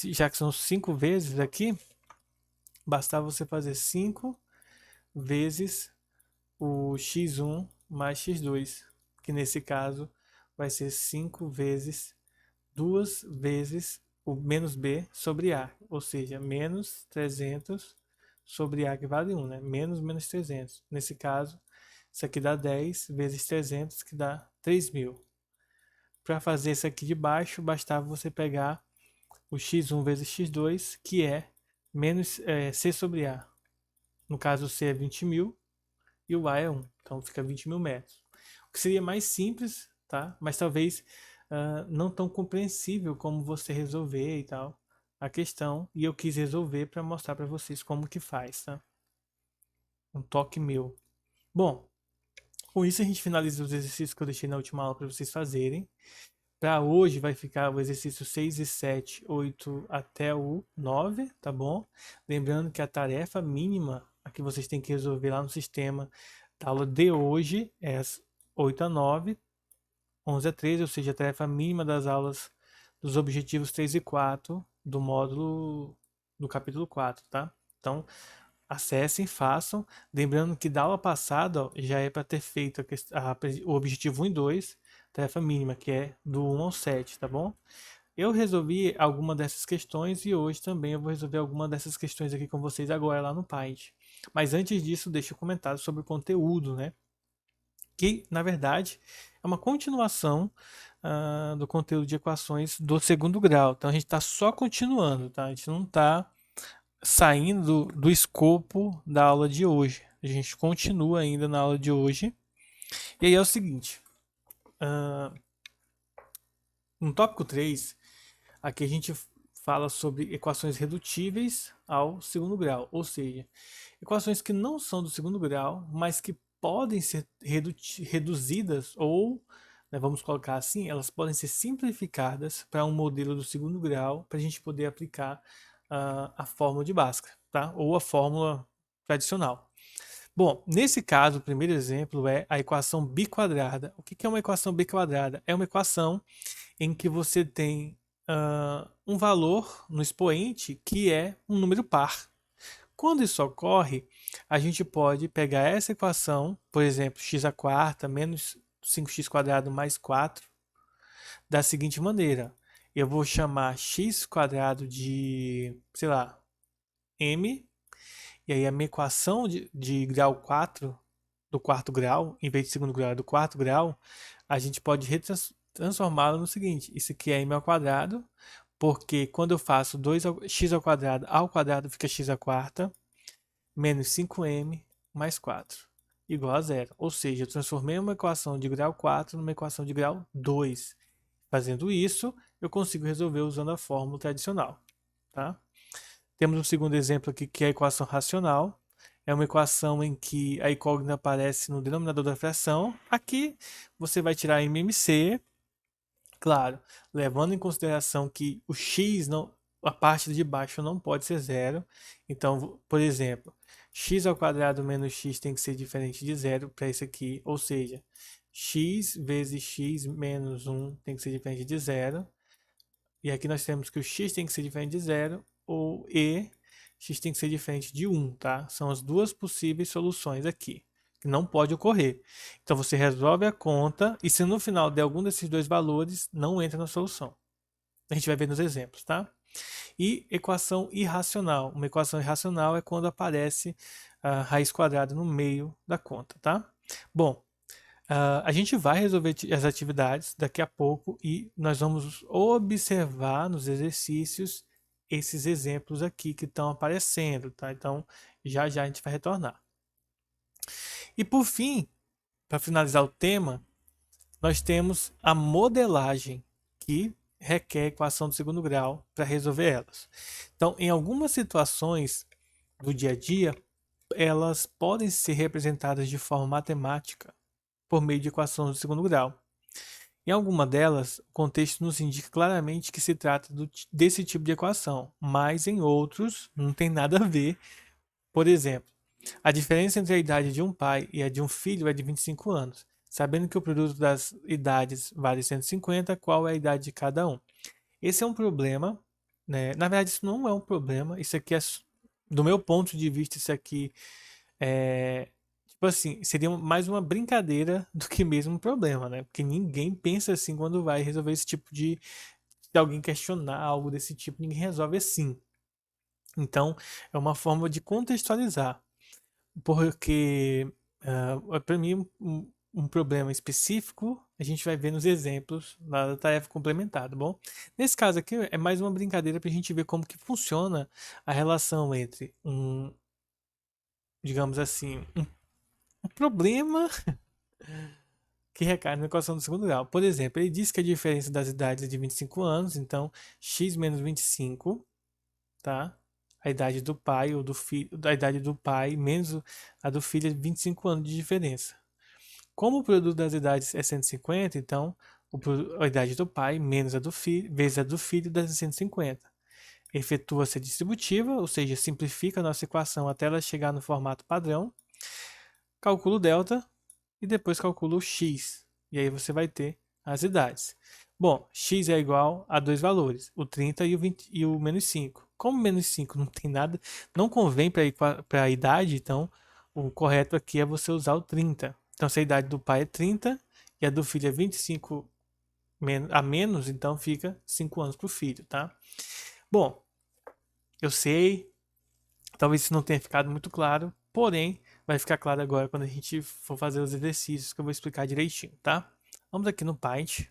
já que são 5 vezes aqui, bastava você fazer 5 vezes o x1 mais x2, que nesse caso vai ser 5 vezes 2 vezes o menos b sobre a, ou seja, menos 300 sobre a, que vale 1, né? Menos 300. Nesse caso, isso aqui dá 10 vezes 300, que dá 3.000. Para fazer isso aqui de baixo, bastava você pegar o x1 vezes x2, que é menos c sobre a. No caso, o c é 20.000 e o a é 1. Então fica 20.000 metros. O que seria mais simples, tá? Mas talvez não tão compreensível como você resolver e tal a questão. E eu quis resolver para mostrar para vocês como que faz, tá? Um toque meu. Bom, com isso a gente finaliza os exercícios que eu deixei na última aula para vocês fazerem. Para hoje vai ficar o exercício 6 e 7, 8 até o 9, tá bom? Lembrando que a tarefa mínima a que vocês têm que resolver lá no sistema da aula de hoje é as 8 a 9, 11 a 13, ou seja, a tarefa mínima das aulas dos objetivos 3 e 4 do módulo do capítulo 4, tá? Então, acessem, façam. Lembrando que da aula passada ó, já é para ter feito o objetivo 1 e 2, tarefa mínima, que é do 1 ao 7, tá bom? Eu resolvi alguma dessas questões e hoje também eu vou resolver alguma dessas questões aqui com vocês agora lá no Paint. Mas antes disso, deixa um comentário sobre o conteúdo, né? que, na verdade, é uma continuação do conteúdo de equações do segundo grau. Então, a gente está só continuando, tá? A gente não está saindo do escopo da aula de hoje. A gente continua ainda na aula de hoje. E aí é o seguinte, no tópico 3, aqui a gente fala sobre equações redutíveis ao segundo grau, ou seja, equações que não são do segundo grau, mas que podem ser reduzidas ou, né, vamos colocar assim, elas podem ser simplificadas para um modelo do segundo grau para a gente poder aplicar a fórmula de Bhaskara, tá? Ou a fórmula tradicional. Bom, nesse caso, o primeiro exemplo é a equação biquadrada. O que é uma equação biquadrada? É uma equação em que você tem um valor no expoente que é um número par. Quando isso ocorre, a gente pode pegar essa equação, por exemplo, x à quarta menos 5x quadrado mais 4, da seguinte maneira. Eu vou chamar x quadrado de, sei lá, m, e aí a minha equação de grau 4, do quarto grau, em vez de segundo grau, é do quarto grau, a gente pode transformá-la no seguinte: isso aqui é m ao quadrado, porque quando eu faço x ao quadrado fica x à quarta, menos 5m mais 4, igual a zero. Ou seja, eu transformei uma equação de grau 4 numa equação de grau 2. Fazendo isso, eu consigo resolver usando a fórmula tradicional. Tá? Temos um segundo exemplo aqui, que é a equação racional. É uma equação em que a incógnita aparece no denominador da fração. Aqui você vai tirar MMC, claro, levando em consideração que o x, não, a parte de baixo não pode ser zero. Então, por exemplo, x ao quadrado menos x tem que ser diferente de zero para esse aqui. Ou seja, x vezes x menos 1 tem que ser diferente de zero. E aqui nós temos que o x tem que ser diferente de zero, ou x tem que ser diferente de 1, tá? São as duas possíveis soluções aqui, que não pode ocorrer. Então você resolve a conta e se no final der algum desses dois valores, não entra na solução. A gente vai ver nos exemplos, tá? E equação irracional. Uma equação irracional é quando aparece a raiz quadrada no meio da conta, tá? Bom, a gente vai resolver as atividades daqui a pouco e nós vamos observar nos exercícios esses exemplos aqui que estão aparecendo, tá? Então, já já a gente vai retornar. E por fim, para finalizar o tema, nós temos a modelagem, que requer equação do segundo grau para resolver elas. Então, em algumas situações do dia a dia, elas podem ser representadas de forma matemática por meio de equações do segundo grau. Em alguma delas, o contexto nos indica claramente que se trata desse tipo de equação, mas em outros não tem nada a ver. Por exemplo, a diferença entre a idade de um pai e a de um filho é de 25 anos. Sabendo que o produto das idades vale 150, qual é a idade de cada um? Esse é um problema, né? Na verdade, isso não é um problema. Isso aqui é, do meu ponto de vista, isso aqui é, tipo assim, seria mais uma brincadeira do que mesmo um problema, né? Porque ninguém pensa assim quando vai resolver esse tipo de. Se alguém questionar algo desse tipo, ninguém resolve assim. Então, é uma forma de contextualizar. Porque, para mim, um problema específico a gente vai ver nos exemplos da tarefa complementar, tá bom? Nesse caso aqui, é mais uma brincadeira para a gente ver como que funciona a relação entre digamos assim, um problema que recai na equação do segundo grau. Por exemplo, ele diz que a diferença das idades é de 25 anos, então x menos 25, tá? A idade do pai ou do filho, a idade do pai menos a do filho é 25 anos de diferença. Como o produto das idades é 150, então a idade do pai menos a do filho vezes a do filho dá 150. Efetua-se a distributiva, ou seja, simplifica a nossa equação até ela chegar no formato padrão. Calcula o delta e depois calcula o x. E aí você vai ter as idades. Bom, x é igual a dois valores, o 30 e o, 20, e o menos 5. Como menos 5 não tem nada, não convém para a idade, então o correto aqui é você usar o 30. Então se a idade do pai é 30 e a do filho é 25 a menos, então fica 5 anos para o filho, tá? Bom, eu sei, talvez isso não tenha ficado muito claro, porém vai ficar claro agora quando a gente for fazer os exercícios que eu vou explicar direitinho, tá? Vamos aqui no Paint,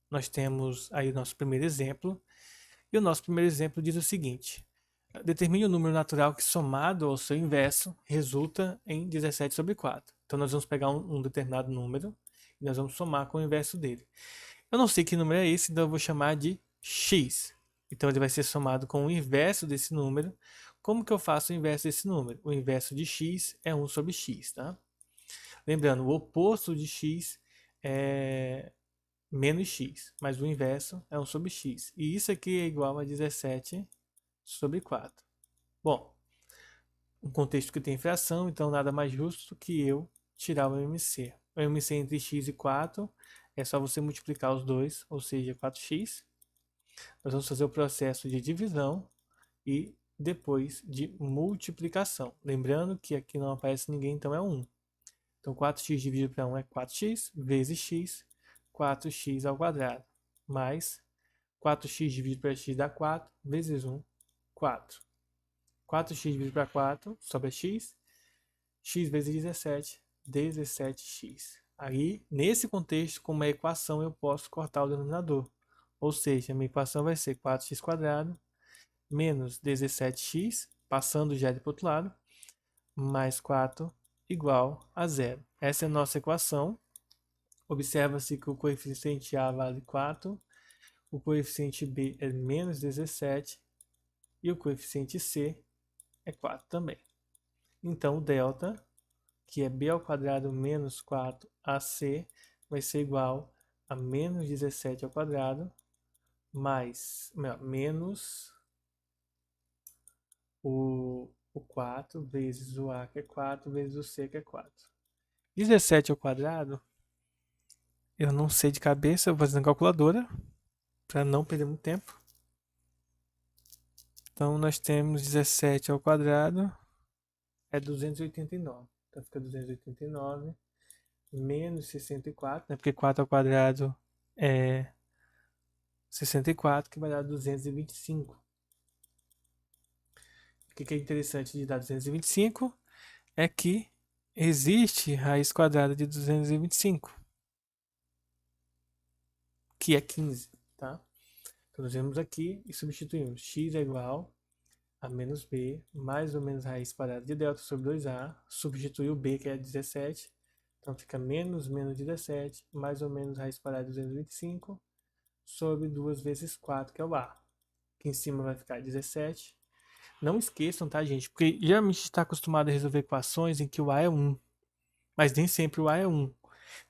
nós temos aí o nosso primeiro exemplo, e o nosso primeiro exemplo diz o seguinte: determine o número natural que somado ao seu inverso resulta em 17/4. Então nós vamos pegar um determinado número e nós vamos somar com o inverso dele. Eu não sei que número é esse, então eu vou chamar de x. Então ele vai ser somado com o inverso desse número. Como que eu faço o inverso desse número? O inverso de x é 1/x, tá? Lembrando, o oposto de x é menos x, mas o inverso é 1/x. E isso aqui é igual a 17/4. Bom, um contexto que tem fração, então nada mais justo que eu tirar o MMC. O MMC entre x e 4 é só você multiplicar os dois, ou seja, 4x. Nós vamos fazer o processo de divisão e depois de multiplicação. Lembrando que aqui não aparece ninguém, então é 1. Então 4x dividido para 1 é 4x vezes x, 4x ao quadrado, mais 4x dividido para x dá 4, vezes 1, 4. 4x dividido para 4 sobra x, x vezes 17, 17x. Aí, nesse contexto, com uma equação, eu posso cortar o denominador. Ou seja, a minha equação vai ser 4x² menos 17x, passando já para o outro lado, mais 4 igual a 0. Essa é a nossa equação. Observa-se que o coeficiente A vale 4, o coeficiente B é menos 17 e o coeficiente C é 4 também. Então, o delta, que é b ao quadrado menos 4ac, vai ser igual a menos 17 ao quadrado mais menos o 4 vezes o a, que é 4, vezes o c, que é 4. 17 ao quadrado, eu não sei de cabeça, eu vou fazer na calculadora, para não perder muito tempo. Então, nós temos 17 ao quadrado, é 289. Então, fica 289 menos 64, né? Porque 4 ao quadrado é 64, que vai dar 225. O que é interessante de dar 225 é que existe raiz quadrada de 225, que é 15, tá? Então, nós vemos aqui e substituímos x é igual a menos b, mais ou menos raiz quadrada de delta sobre 2a, substitui o b, que é 17, então fica menos 17, mais ou menos raiz quadrada de 225, sobre 2 vezes 4, que é o a. Aqui em cima vai ficar 17. Não esqueçam, tá, gente? Porque geralmente está acostumado a resolver equações em que o a é 1, mas nem sempre o a é 1.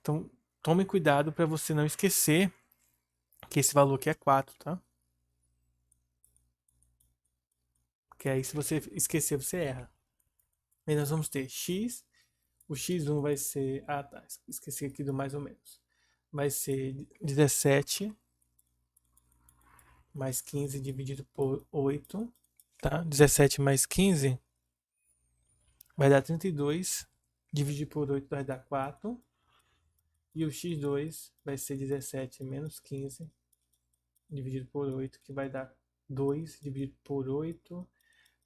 Então, tome cuidado para você não esquecer que esse valor aqui é 4, tá? Porque aí, se você esquecer, você erra. Aí nós vamos ter x, o x1 vai ser... Ah, tá, esqueci aqui do mais ou menos. Vai ser 17 mais 15 dividido por 8, tá? 17 mais 15 vai dar 32, dividido por 8 vai dar 4. E o x2 vai ser 17 menos 15, dividido por 8, que vai dar 2, dividido por 8,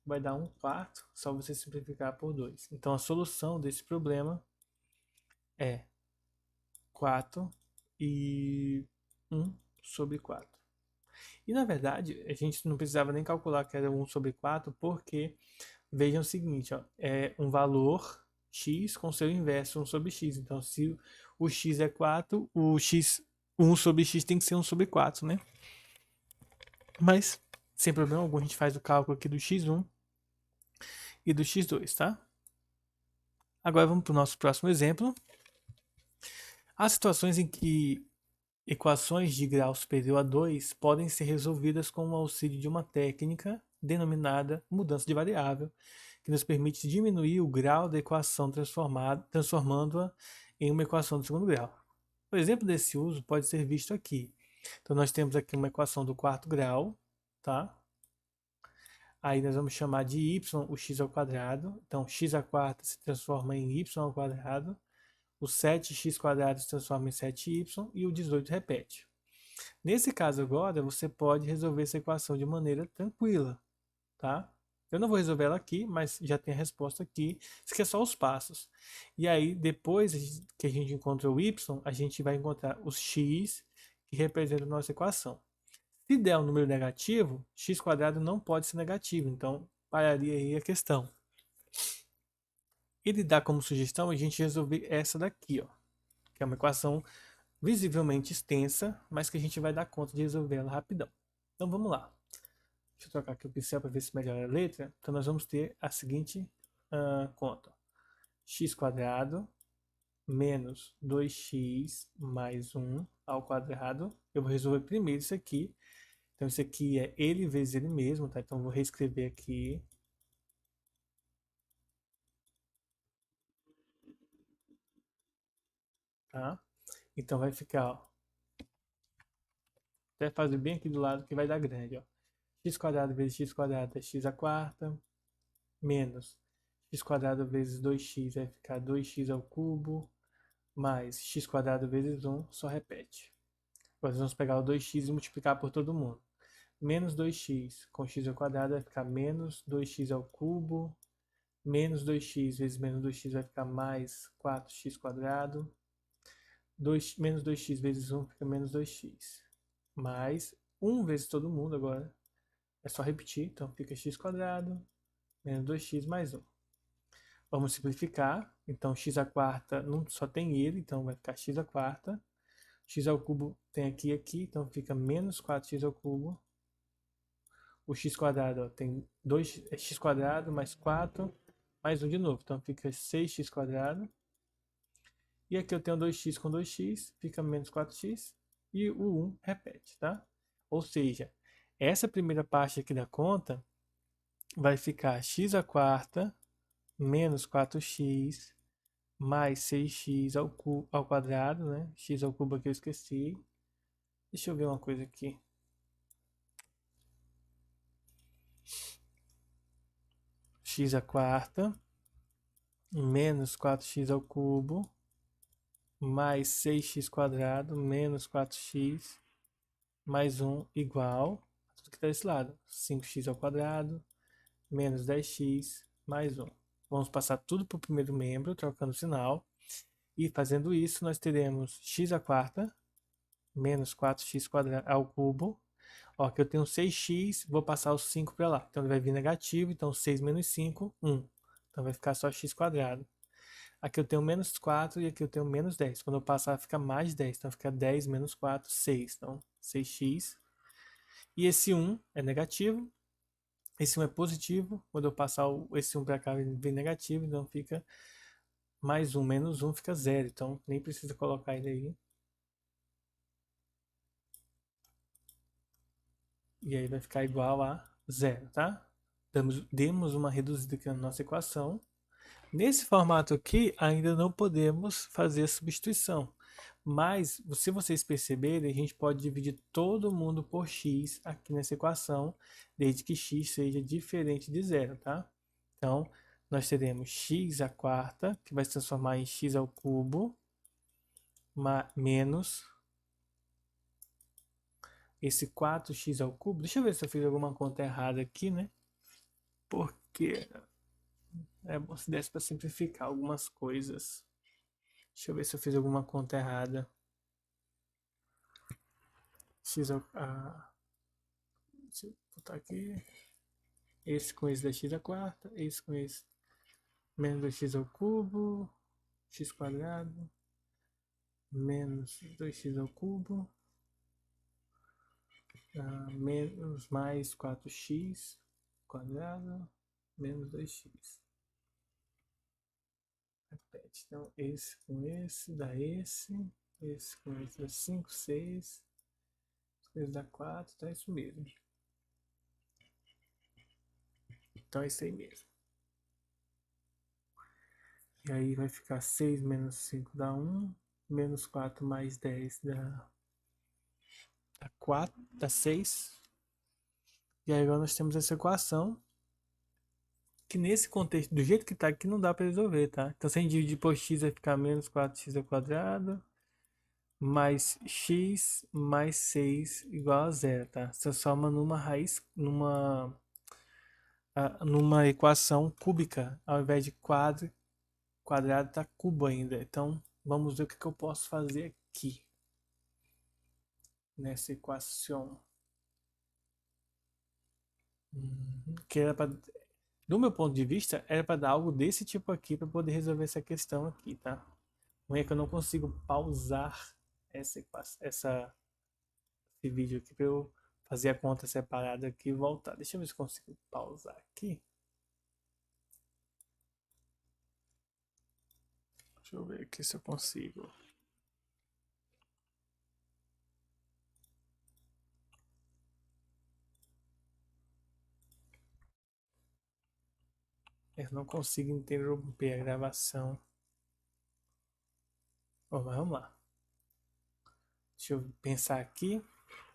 vai dar 1/4, só você simplificar por 2. Então, a solução desse problema é 4 e 1/4. E, na verdade, a gente não precisava nem calcular que era 1/4, porque, vejam o seguinte, ó, é um valor x com seu inverso 1/x. Então, se o x é 4, o x 1/x tem que ser 1/4, né? Mas, sem problema algum, a gente faz o cálculo aqui do x1 e do x2, tá? Agora vamos para o nosso próximo exemplo. Há situações em que equações de grau superior a 2 podem ser resolvidas com o auxílio de uma técnica denominada mudança de variável, que nos permite diminuir o grau da equação transformando-a em uma equação de segundo grau. O exemplo desse uso pode ser visto aqui. Então, nós temos aqui uma equação do quarto grau, tá? Aí nós vamos chamar de y o x ao quadrado. Então, x à quarta se transforma em y ao quadrado. O 7x² se transforma em 7y e o 18 repete. Nesse caso agora, você pode resolver essa equação de maneira tranquila, tá? Eu não vou resolver ela aqui, mas já tem a resposta aqui. Isso aqui é só os passos. E aí, depois que a gente encontra o y, a gente vai encontrar os x que representam a nossa equação. Se der um número negativo, x quadrado não pode ser negativo, então pararia aí a questão. Ele dá como sugestão a gente resolver essa daqui, ó, que é uma equação visivelmente extensa, mas que a gente vai dar conta de resolver ela rapidão. Então vamos lá. Deixa eu trocar aqui o pincel para ver se melhora a letra. Então nós vamos ter a seguinte conta. X quadrado menos 2x mais 1 ao quadrado. Eu vou resolver primeiro isso aqui. Então isso aqui é ele vezes ele mesmo, tá? Então eu vou reescrever aqui. Tá? Então vai ficar, ó. Até fazer bem aqui do lado que vai dar grande, ó. X quadrado vezes x quadrado é x à quarta, menos x quadrado vezes 2x vai ficar 2x ao cubo, mais x quadrado vezes 1, só repete. Agora vamos pegar o 2x e multiplicar por todo mundo. Menos 2x com x ao quadrado vai ficar menos 2x ao cubo, menos 2x vezes menos 2x vai ficar mais 4x quadrado, menos 2x vezes 1 fica menos 2x, mais 1 vezes todo mundo agora. É só repetir, então fica x quadrado menos 2x mais 1. Vamos simplificar, então x à quarta não, só tem ele, então vai ficar x à quarta. X ao cubo tem aqui e aqui, então fica menos 4x ao cubo. O x quadrado ó, tem 2, é x quadrado mais 4, mais 1 de novo, então fica 6x quadrado. E aqui eu tenho 2x com 2x, fica menos 4x, e o 1 repete, tá? Ou seja, essa primeira parte aqui da conta vai ficar x à quarta menos 4x mais 6x ao quadrado, né? X ao cubo aqui eu esqueci. Deixa eu ver uma coisa aqui. X à quarta menos 4x ao cubo mais 6x quadrado menos 4x mais 1 igual tudo que está desse lado. 5x ao quadrado menos 10x mais 1. Vamos passar tudo para o primeiro membro, trocando o sinal. E fazendo isso, nós teremos x à quarta menos 4x quadrado ao cubo. Ó, aqui eu tenho 6x, vou passar os 5 para lá. Então ele vai vir negativo, então 6 menos 5, 1. Então vai ficar só x quadrado. Aqui eu tenho menos 4 e aqui eu tenho menos 10. Quando eu passar, fica mais 10. Então fica 10 menos 4, 6. Então 6x. E esse 1 é negativo. Esse 1 é positivo. Quando eu passar esse 1 para cá, ele vem negativo. Então fica mais 1 menos 1 fica 0. Então nem precisa colocar ele aí. E aí vai ficar igual a 0, tá? Demos uma reduzida aqui na nossa equação. Nesse formato aqui, ainda não podemos fazer a substituição. Mas, se vocês perceberem, a gente pode dividir todo mundo por x aqui nessa equação, desde que x seja diferente de zero, tá? Então, nós teremos x à quarta, que vai se transformar em x ao cubo, menos esse 4x ao cubo. Deixa eu ver se eu fiz alguma conta errada aqui, né? Porque é bom se desse para simplificar algumas coisas. Deixa eu ver se eu fiz alguma conta errada. X ao... deixa eu botar aqui. Esse com esse da x à quarta. Esse com esse. Menos 2x ao cubo. X quadrado. Menos 2x ao cubo. Menos mais 4x quadrado. Menos 2x. Repete. Então, esse com esse dá esse. Esse com esse dá 5, 6. Esse dá 4. Então é isso mesmo. Então é isso aí mesmo. E aí vai ficar 6 menos 5 dá 1. Menos 4 mais 10 dá 4, dá 6. E aí agora nós temos essa equação. Que nesse contexto, do jeito que está aqui, não dá para resolver, tá? Então se a gente dividir por x vai ficar menos 4x ao quadrado. Mais x mais 6 igual a 0, tá? Se transforma numa raiz, numa numa equação cúbica, ao invés de quadrado está cubo ainda. Então, vamos ver o que eu posso fazer aqui nessa equação. Que era pra, do meu ponto de vista, era para dar algo desse tipo aqui para poder resolver essa questão aqui, tá? Não é que eu não consigo pausar esse vídeo aqui para eu fazer a conta separada aqui e voltar. Deixa eu ver se consigo pausar aqui. Deixa eu ver aqui se eu consigo. Eu não consigo interromper a gravação. Bom, mas vamos lá. Deixa eu pensar aqui.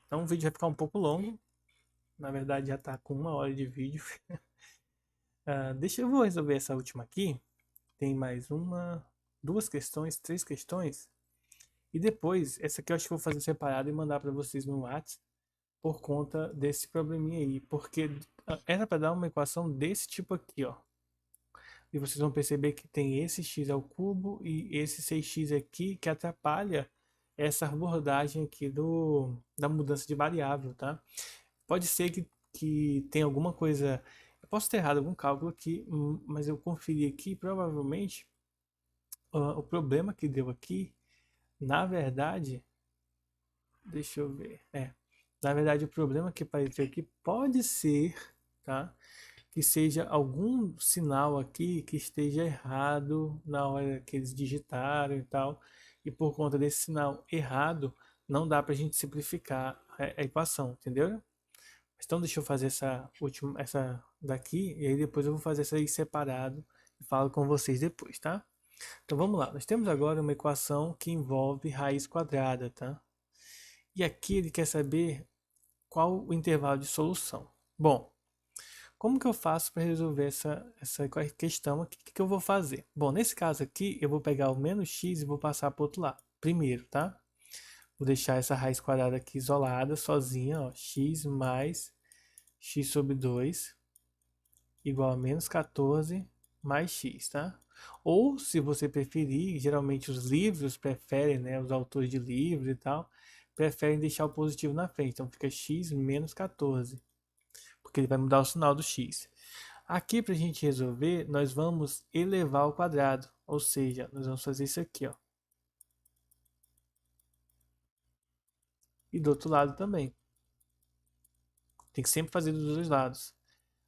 Então o vídeo vai ficar um pouco longo. Na verdade já está com 1 hora de vídeo. Eu vou resolver essa última aqui. Tem mais duas questões, 3 questões. E depois, essa aqui eu acho que eu vou fazer separado e mandar para vocês no WhatsApp por conta desse probleminha aí. Porque era para dar uma equação desse tipo aqui, ó. E vocês vão perceber que tem esse x ao cubo e esse 6x aqui que atrapalha essa abordagem aqui da mudança de variável, tá? Pode ser que tenha alguma coisa... Eu posso ter errado algum cálculo aqui, mas eu conferi aqui, provavelmente o problema que deu aqui, na verdade... Deixa eu ver. Na verdade, o problema que apareceu aqui pode ser, tá? Que seja algum sinal aqui que esteja errado na hora que eles digitaram e tal. E por conta desse sinal errado, não dá para a gente simplificar a equação, entendeu? Então deixa eu fazer essa daqui e aí depois eu vou fazer essa aí separado e falo com vocês depois, tá? Então vamos lá. Nós temos agora uma equação que envolve raiz quadrada, tá? E aqui ele quer saber qual o intervalo de solução. Bom, como que eu faço para resolver essa questão aqui? O que eu vou fazer? Bom, nesse caso aqui, eu vou pegar o menos x e vou passar para o outro lado. Primeiro, tá? Vou deixar essa raiz quadrada aqui isolada, sozinha, ó. X mais x sobre 2 igual a menos 14 mais x, tá? Ou, se você preferir, geralmente os livros preferem, né? Os autores de livros e tal, preferem deixar o positivo na frente. Então, fica x menos 14, porque ele vai mudar o sinal do x. Aqui, para a gente resolver, nós vamos elevar ao quadrado, ou seja, nós vamos fazer isso aqui, ó. E do outro lado também. Tem que sempre fazer dos dois lados.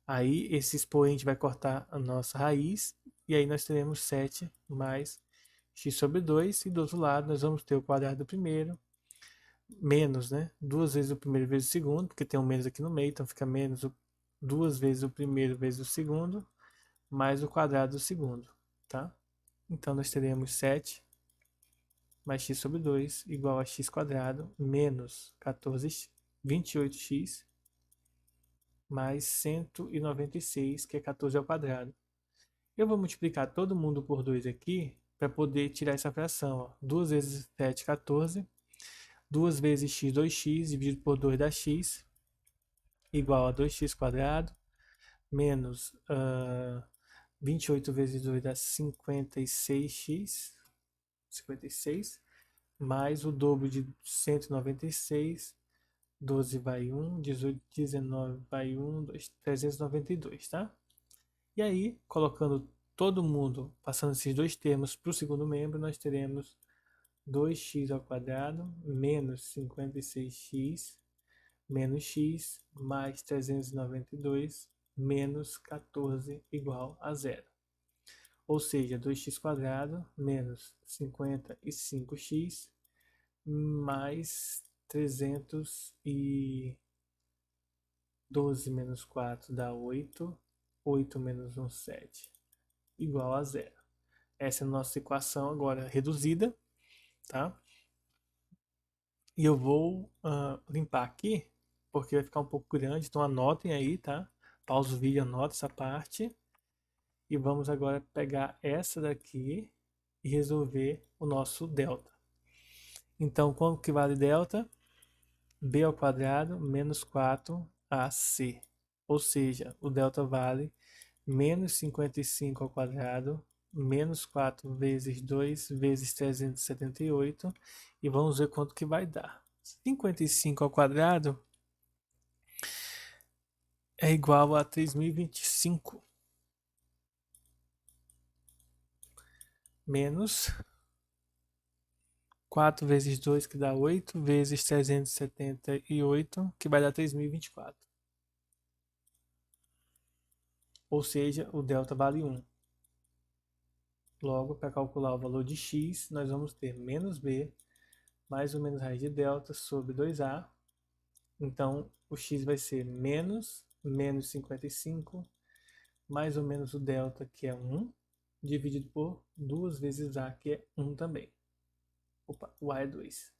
Aí, esse expoente vai cortar a nossa raiz, e aí nós teremos 7 mais x sobre 2, e do outro lado nós vamos ter o quadrado do primeiro, menos, né? Duas vezes o primeiro vezes o segundo, porque tem um menos aqui no meio, então fica menos duas vezes o primeiro vezes o segundo, mais o quadrado do segundo, tá? Então nós teremos 7 mais x sobre 2 igual a x quadrado menos 28x mais 196, que é 14 ao quadrado. Eu vou multiplicar todo mundo por 2 aqui para poder tirar essa fração. Ó. 2 vezes 7, 14. 2 vezes x, 2x, dividido por 2 dá x, igual a 2x quadrado, menos 28 vezes 2 dá 56x, 56, mais o dobro de 196, 12 vai 1, 18, 19 vai 1, 2, 392, tá? E aí, colocando todo mundo, passando esses dois termos para o segundo membro, nós teremos 2x ao quadrado menos 56x menos x mais 392 menos 14 igual a zero. Ou seja, 2x quadrado menos 55x mais 312 menos 4 dá 8. 8 menos 1, 7. Igual a zero. Essa é a nossa equação agora reduzida, tá? E eu vou limpar aqui, porque vai ficar um pouco grande, então anotem aí, tá? Pausa o vídeo, anota essa parte. E vamos agora pegar essa daqui e resolver o nosso delta. Então, quanto que vale delta? B ao quadrado menos 4AC. Ou seja, o delta vale menos 55 ao quadrado, menos 4 vezes 2 vezes 378. E vamos ver quanto que vai dar. 55 ao quadrado é igual a 3025 menos 4 vezes 2, que dá 8, vezes 378, que vai dar 3024. Ou seja, o delta vale 1. Logo, para calcular o valor de x, nós vamos ter menos b mais ou menos raiz de delta sobre 2a. Então, o x vai ser menos 55, mais ou menos o delta, que é 1, dividido por 2 vezes a, que é 1 também. Opa, o a é 2.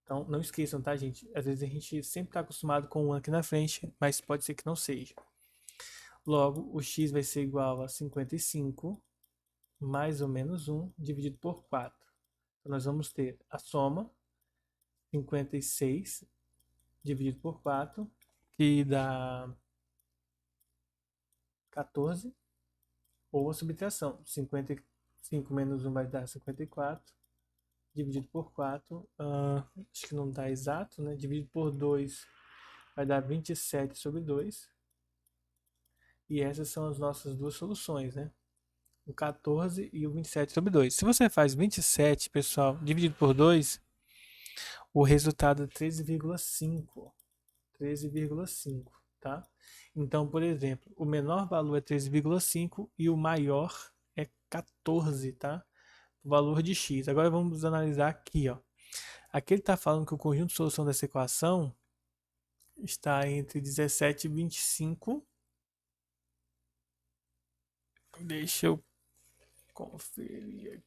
Então, não esqueçam, tá, gente? Às vezes a gente sempre está acostumado com 1 aqui na frente, mas pode ser que não seja. Logo, o x vai ser igual a 55 mais ou menos 1 dividido por 4. Então, nós vamos ter a soma 56 dividido por 4, que dá 14, ou a subtração. 55 menos 1 vai dar 54, dividido por 4, acho que não dá exato, né? Dividido por 2 vai dar 27 sobre 2. E essas são as nossas duas soluções, né? O 14 e o 27 sobre 2. Se você faz 27, pessoal, dividido por 2, o resultado é 13,5. 13,5, tá? Então, por exemplo, o menor valor é 13,5 e o maior é 14, tá? O valor de x. Agora vamos analisar aqui, ó. Aqui ele está falando que o conjunto de solução dessa equação está entre 17 e 25. Deixa eu conferir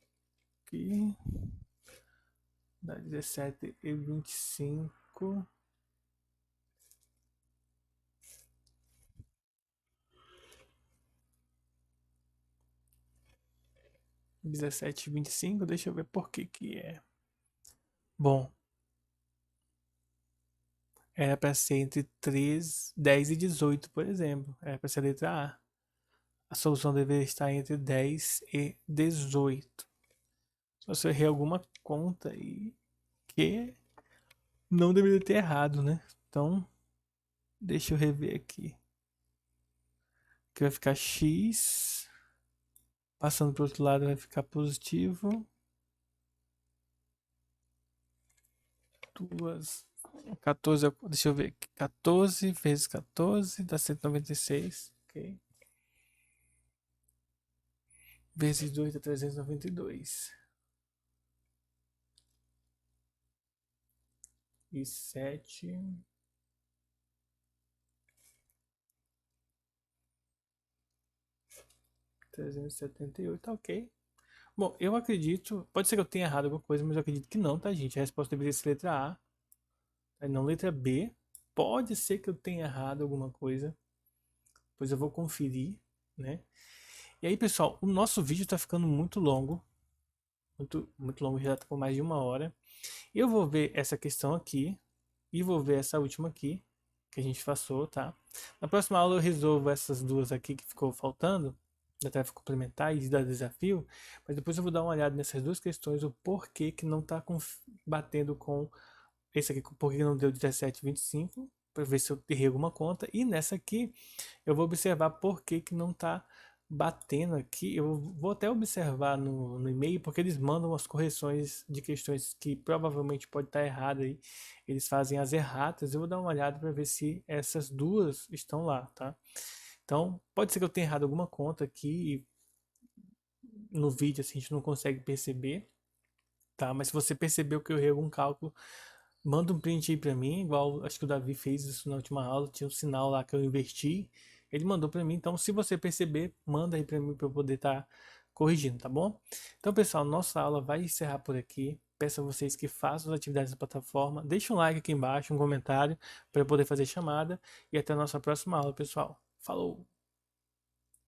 aqui. Dá 17 e 25. Dezessete e 25, deixa eu ver por que que é. Bom, era para ser entre 3, 10 e 18, por exemplo. Era para ser a letra A. A solução deveria estar entre 10 e 18. Se você errei alguma conta aí, que não deveria ter errado, né? Então, deixa eu rever aqui. Que vai ficar x. Passando para o outro lado vai ficar positivo. 14, deixa eu ver aqui. 14 vezes 14 dá 196. Ok. Vezes 2 dá 392. E 7. 378, ok. Bom, eu acredito. Pode ser que eu tenha errado alguma coisa, mas eu acredito que não, tá, gente? A resposta deveria ser letra A, tá? Não letra B. Pode ser que eu tenha errado alguma coisa, pois eu vou conferir, né? E aí, pessoal, o nosso vídeo tá ficando muito longo. Muito longo, já tá com mais de 1 hora. Eu vou ver essa questão aqui e vou ver essa última aqui que a gente passou, tá? Na próxima aula eu resolvo essas duas aqui que ficou faltando, da tarefa complementar e da desafio, mas depois eu vou dar uma olhada nessas duas questões, o porquê que não está batendo com esse aqui, porquê que não deu 17,25, para ver se eu errei alguma conta, e nessa aqui eu vou observar porquê que não está batendo aqui. Eu vou até observar no e-mail, porque eles mandam as correções de questões que provavelmente pode estar errada aí. Eles fazem as erratas. Eu vou dar uma olhada para ver se essas duas estão lá, tá? Então, pode ser que eu tenha errado alguma conta aqui e no vídeo assim, a gente não consegue perceber, tá? Mas se você percebeu que eu errei algum cálculo, manda um print aí pra mim, igual acho que o Davi fez isso na última aula, tinha um sinal lá que eu inverti, ele mandou pra mim, então se você perceber, manda aí pra mim pra eu poder estar corrigindo, tá bom? Então, pessoal, nossa aula vai encerrar por aqui. Peço a vocês que façam as atividades da plataforma, deixe um like aqui embaixo, um comentário para eu poder fazer chamada e até a nossa próxima aula, pessoal. Falou!